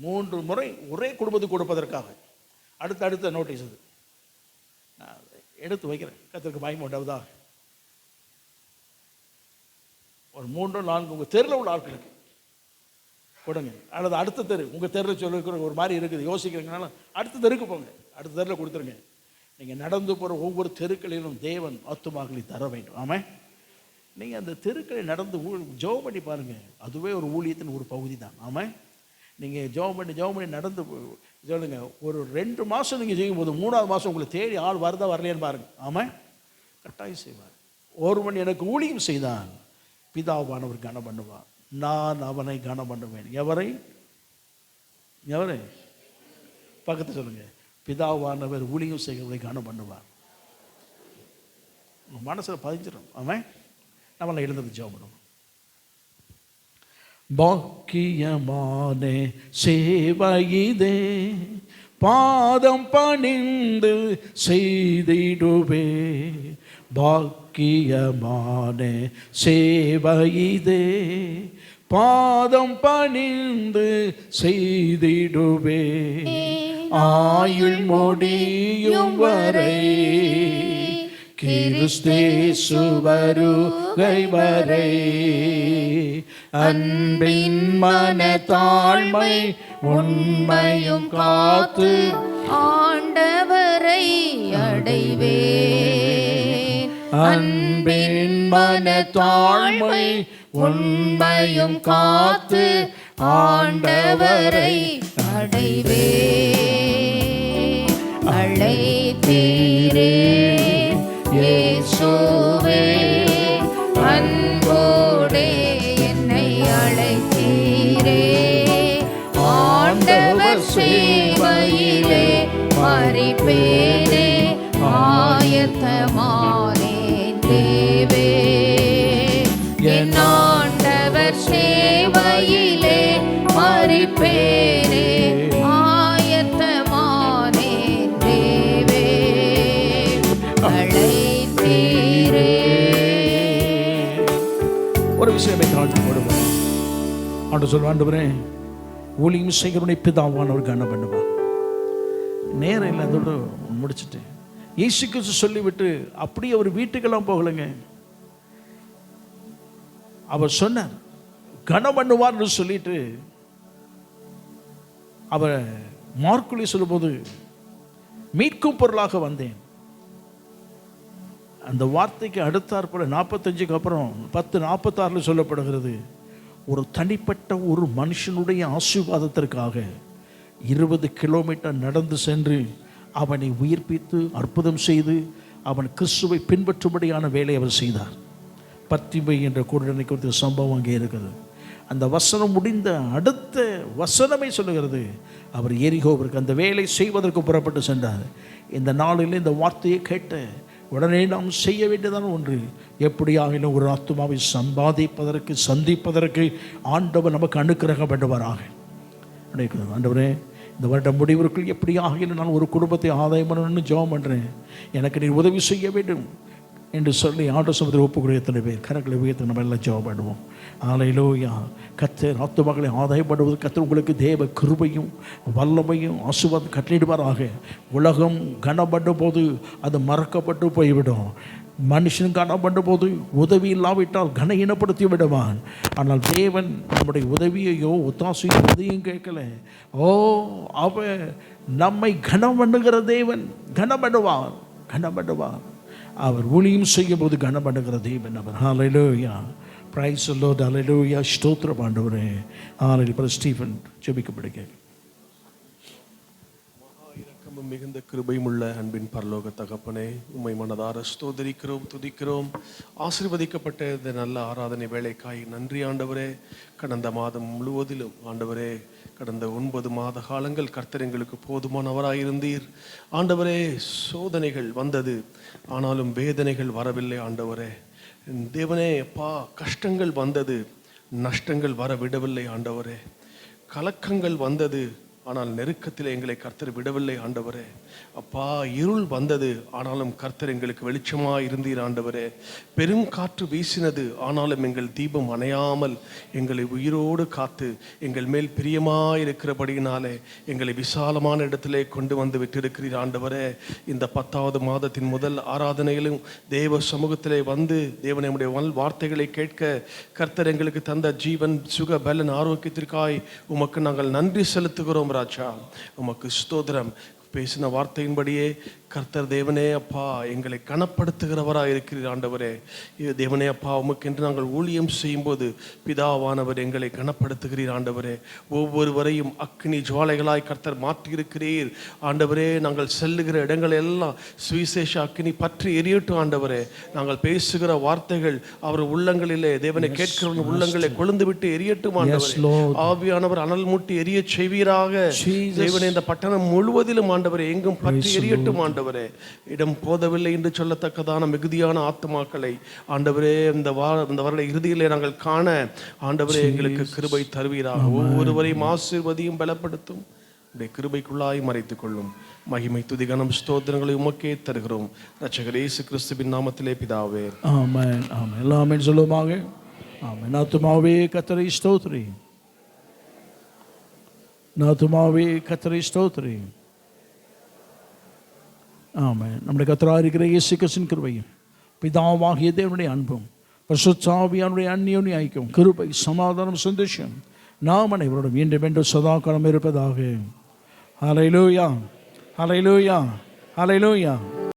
S1: 3 முறை ஒரே குடும்பத்துக்கு கொடுப்பதற்காக. அடுத்த நோட்டீஸ் அது நான் எடுத்து வைக்கிறேன். கர்த்தருக்கு மகிமை உண்டாவதா. ஒரு 3-4 உங்கள் தெருவில் உள்ள ஆட்களுக்கு கொடுங்க. அல்லது அடுத்த தெரு, உங்கள் தெருவில் சொல்லிக்கிற ஒரு மாதிரி இருக்குது யோசிக்கிறீங்கனால அடுத்த தெருக்கு போங்க, அடுத்த தெருவில் கொடுத்துருங்க. நீங்கள் நடந்து போகிற ஒவ்வொரு தெருக்களிலும் தேவன் ஆத்துமாக்களை தர வேண்டும். ஆமாம், நீங்கள் அந்த தெருக்களை நடந்து ஜெபம் பண்ணி பாருங்கள், அதுவே ஒரு ஊழியத்தின் ஒரு பகுதி தான். ஆமாம், நீங்கள் ஜெபம் பண்ணி நடந்து சொல்லுங்க. ஒரு 2 மாதம் நீங்கள் செய்யும்போது 3ஆவது மாதம் உங்களை தேடி ஆள் வருதா வரலையான்னு பாருங்கள். ஆமாம், கட்டாயம் செய்வார். ஒருவன் எனக்கு ஊழியம் செய்தான், பிதாவானவர் கனம் பண்ணுவார், நான் அவனை கனம் பண்ணுவேன். எவரை பக்கத்து சொல்லுங்க. பிதாவானவர் ஊழியம் செய்கிறவரை கனம் பண்ணுவார். உங்கள் மனசில் பதிஞ்சிடும். ஆமாம், நம்மளை எழுந்தது ஜெபம் பண்ணுவோம். பாக்கியமான சேவையிதே பாதம் பணிந்து செய்திடுவே. பாக்கியமான சேவையிதே பாதம் பணிந்து செய்திடுவே. ஆயுள் முடியும் வரை கிறிஸ்தேசு வருகை வரை அன்பின் மனத்தாழ்மை உண்மையும் காத்து
S3: ஆண்டவரை அடைவேன்.
S1: அன்பின் மனத்தாழ்மை உண்மையும் காத்து ஆண்டவரை
S3: அடைவேன். அழைத்தீரே இயேசுவே, அன்போடே என்னை அழைத்தீரே. ஆண்டவர் சேவையிலே மரிப்பேனே, ஆயத்தமானேன் தேவே. என் ஆண்டவர் சேவையிலே மரிப்பேனே, ஆயத்தமானேன் தேவே. அழைத்தீரே.
S1: ஒரு விஷயமே தாழ்த்தி போடுவோம். ஆண்டு சொல்ல, ஆண்டவரே ஊழியம் செய்கிறவனை பிதாவானவர் கனம் பண்ணுவார். நேரம் இல்லை, அதோடு முடிச்சுட்டு இயேசு கிறிஸ்து சொல்லிவிட்டு அப்படியே அவர் வீட்டுக்கெல்லாம் போகலைங்க. அவர் சொன்னார் கனம் பண்ணுவார்னு சொல்லிட்டு அவர் மார்க்குலி சொல்லும்போது மீட்கும் பொருளாக வந்தேன். அந்த வார்த்தைக்கு அடுத்தாற்போல 45க்கு அப்புறம் 10:46 சொல்லப்படுகிறது, ஒரு தனிப்பட்ட ஒரு மனுஷனுடைய ஆசீர்வாதத்திற்காக 20 கிலோமீட்டர் நடந்து சென்று அவனை உயிர்ப்பித்து அற்புதம் செய்து அவன் கிறிஸ்துவை பின்பற்றும்படியான வேலை அவர் செய்தார். பத்திமை என்ற கூட்டணி குறித்த சம்பவம் அங்கே இருக்குது. அந்த வசனம் முடிந்த அடுத்த வசனமே சொல்லுகிறது, அவர் எரிகோவிற்கு அந்த வேலை செய்வதற்கு புறப்பட்டு சென்றார். இந்த நாளில் இந்த வார்த்தையை கேட்ட உடனே நாம் செய்ய வேண்டியதான ஒன்று, எப்படியாகிலும் ஒரு ஆத்துமாவை சந்திப்பதற்கு ஆண்டவர் நமக்கு அனுக்கிரகம் பண்ணுவாராக. ஆண்டவரே, இந்த வருடம் முடிவிற்குள் எப்படி ஆகிலும் நான் ஒரு குடும்பத்தை ஆதாயம் பண்ணணும்னு ஜெபம் பண்ணுறேன், எனக்கு நீ உதவி செய்ய வேண்டும் என்று சொல்லி ஆண்டவர் சமூகத்தில் ஒப்புக்கூடிய எத்தனை பேர் கரங்களை உயர்த்தி நம்ம எல்லாம் ஜெபம் பண்ணுவோம். ஹல்லேலூயா. கர்த்தர் ஆத்துமாக்களை ஆதாயம் பண்ணுவது கர்த்தர் உங்களுக்கு தேவ கிருபையும் வல்லமையும் ஆசீர்வாதம் கட்டளையிடுவாராக. உலகம் கனப்படும் போது அது மறக்கப்பட்டு போய்விடும். மனுஷன் கனப்படும் போது உதவி இல்லாவிட்டால் கனஹீனப்படுத்தி விடுவான். ஆனால் தேவன் நம்முடைய உதவியையோ ஒத்தாசையோ எதையும் கேட்கல. அவர் நம்மை கனம் பண்ணுகிற தேவன், கனம் பண்ணுவார். அவர் ஊழியம் செய்யும் போது கனம் பண்ணுகிற தேவன் அவர். ஹல்லேலூயா. Praise the Lord. ஹல்லேலூயா. ஸ்தோத்திரம் ஆண்டவரே. ஹல்லேலூயா. ஸ்டீஃபன் ஜெபிக்கப்படுங்க.
S4: மிகுந்த கிருபையுமுள்ள அன்பின் பரலோக தகப்பனே, உம்மை மனதார ஸ்தோத்திரிக்கிறோம், துதிக்கிறோம். ஆசீர்வதிக்கப்பட்ட இந்த நல்ல ஆராதனை வேளைக்காய் நன்றி ஆண்டவரே. கடந்த மாதம் முழுவதிலும் ஆண்டவரே, கடந்த 9 மாத காலங்கள் கர்த்தர் எங்களுக்கு போதுமானவராயிருந்தீர் ஆண்டவரே. சோதனைகள் வந்தது, ஆனாலும் வேதனைகள் வரவில்லை ஆண்டவரே. தேவனே அப்பா, கஷ்டங்கள் வந்தது, நஷ்டங்கள் வர விடவில்லை ஆண்டவரே. கலக்கங்கள் வந்தது, ஆனால் நெருக்கத்தில் எங்களை கர்த்தர் விடவில்லை ஆண்டவரே. அப்பா, இருள் வந்தது, ஆனாலும் கர்த்தர் எங்களுக்கு வெளிச்சமாக இருந்தீர் ஆண்டவரே. பெருங்காற்று வீசினது, ஆனாலும் எங்கள் தீபம் அணையாமல் எங்களை உயிரோடு காத்து எங்கள் மேல் பிரியமாயிருக்கிறபடியினாலே எங்களை விசாலமான இடத்திலே கொண்டு வந்து விட்டிருக்கிறீர் ஆண்டவரே. இந்த 10வது மாதத்தின் முதல் ஆராதனையிலும் தேவ சமூகத்திலே வந்து தேவன் நம்முடைய வார்த்தைகளை கேட்க கர்த்தர் எங்களுக்கு தந்த ஜீவன் சுக பலன் ஆரோக்கியத்திற்காய் உமக்கு நாங்கள் நன்றி செலுத்துகிறோம் ராஜா. உமக்கு ஸ்தோத்திரம். பேசின வார்த்தையின்படியே கர்த்தர் தேவனே அப்பா எங்களை கனப்படுத்துகிறவராக இருக்கிறீர் ஆண்டவரே. தேவனே அப்பா, உமக்கென்று நாங்கள் ஊழியம் செய்யும்போது பிதாவானவர் எங்களை கனப்படுத்துகிறீர் ஆண்டவரே. ஒவ்வொருவரையும் அக்னி ஜுவாலைகளாய் கர்த்தர் மாற்றியிருக்கிறீர் ஆண்டவரே. நாங்கள் செல்லுகிற இடங்கள் எல்லாம் சுவிசேஷ அக்னி பற்றி எரியட்டும் ஆண்டவரே. நாங்கள் பேசுகிற வார்த்தைகள் அவர் உள்ளங்களிலே தேவனை கேட்கிறவன் உள்ளங்களை கொழுந்து விட்டு எரியட்டும் ஆண்டவரே. ஆவியானவர் அனல் மூட்டி எரிய செய்வீராக தேவனே. இந்த பட்டணம் முழுவதிலும் ஆண்டவரே எங்கும் பற்றி எரியட்டும் ஆண்டவரே. இடம் போதவில்லை என்று சொல்லத்தக்கதான மிகுதியான ஆத்துமாக்களை ஆண்டவரே இந்த வருட இறுதியிலே நாங்கள் காண ஆண்டவரே எங்களுக்கு கிருபை தருவீராக. ஒவ்வொருவரையும் ஆசீர்வதியும் பலப்படுத்தும் உடைய கிருபைக்குள்ளாய் மறைத்துக் கொள்ளும். மகிமை துதி கனம் ஸ்தோத்திரங்களை உமக்கே தருகிறோம் இரட்சகர் இயேசு கிறிஸ்துவின் நாமத்திலே பிதாவே.
S1: ஆமென். ஆமென். எல்லாமே சொல்லுவாங்க. ஆமென். ஆத்துமாவே கர்த்தரை ஸ்தோத்திரி. ஆத்துமாவே கர்த்தரை ஸ்தோத்திரி. ஆமென். நம்முடைய கர்த்தராகிய இருக்கிற இயேசு கிறிஸ்துவின் கிருபையும் பிதாவாகிய தேவனுடைய அன்பும் பரிசுத்த ஆவியானவருடைய அந்யோன்ய ஐக்கியம் கிருபை சமாதானம் சந்தோஷம் நாம் அனைவரோடும் என்றும் சதா காலம் இருப்பதாக. ஹல்லேலூயா. ஹல்லேலூயா. ஹல்லேலூயா.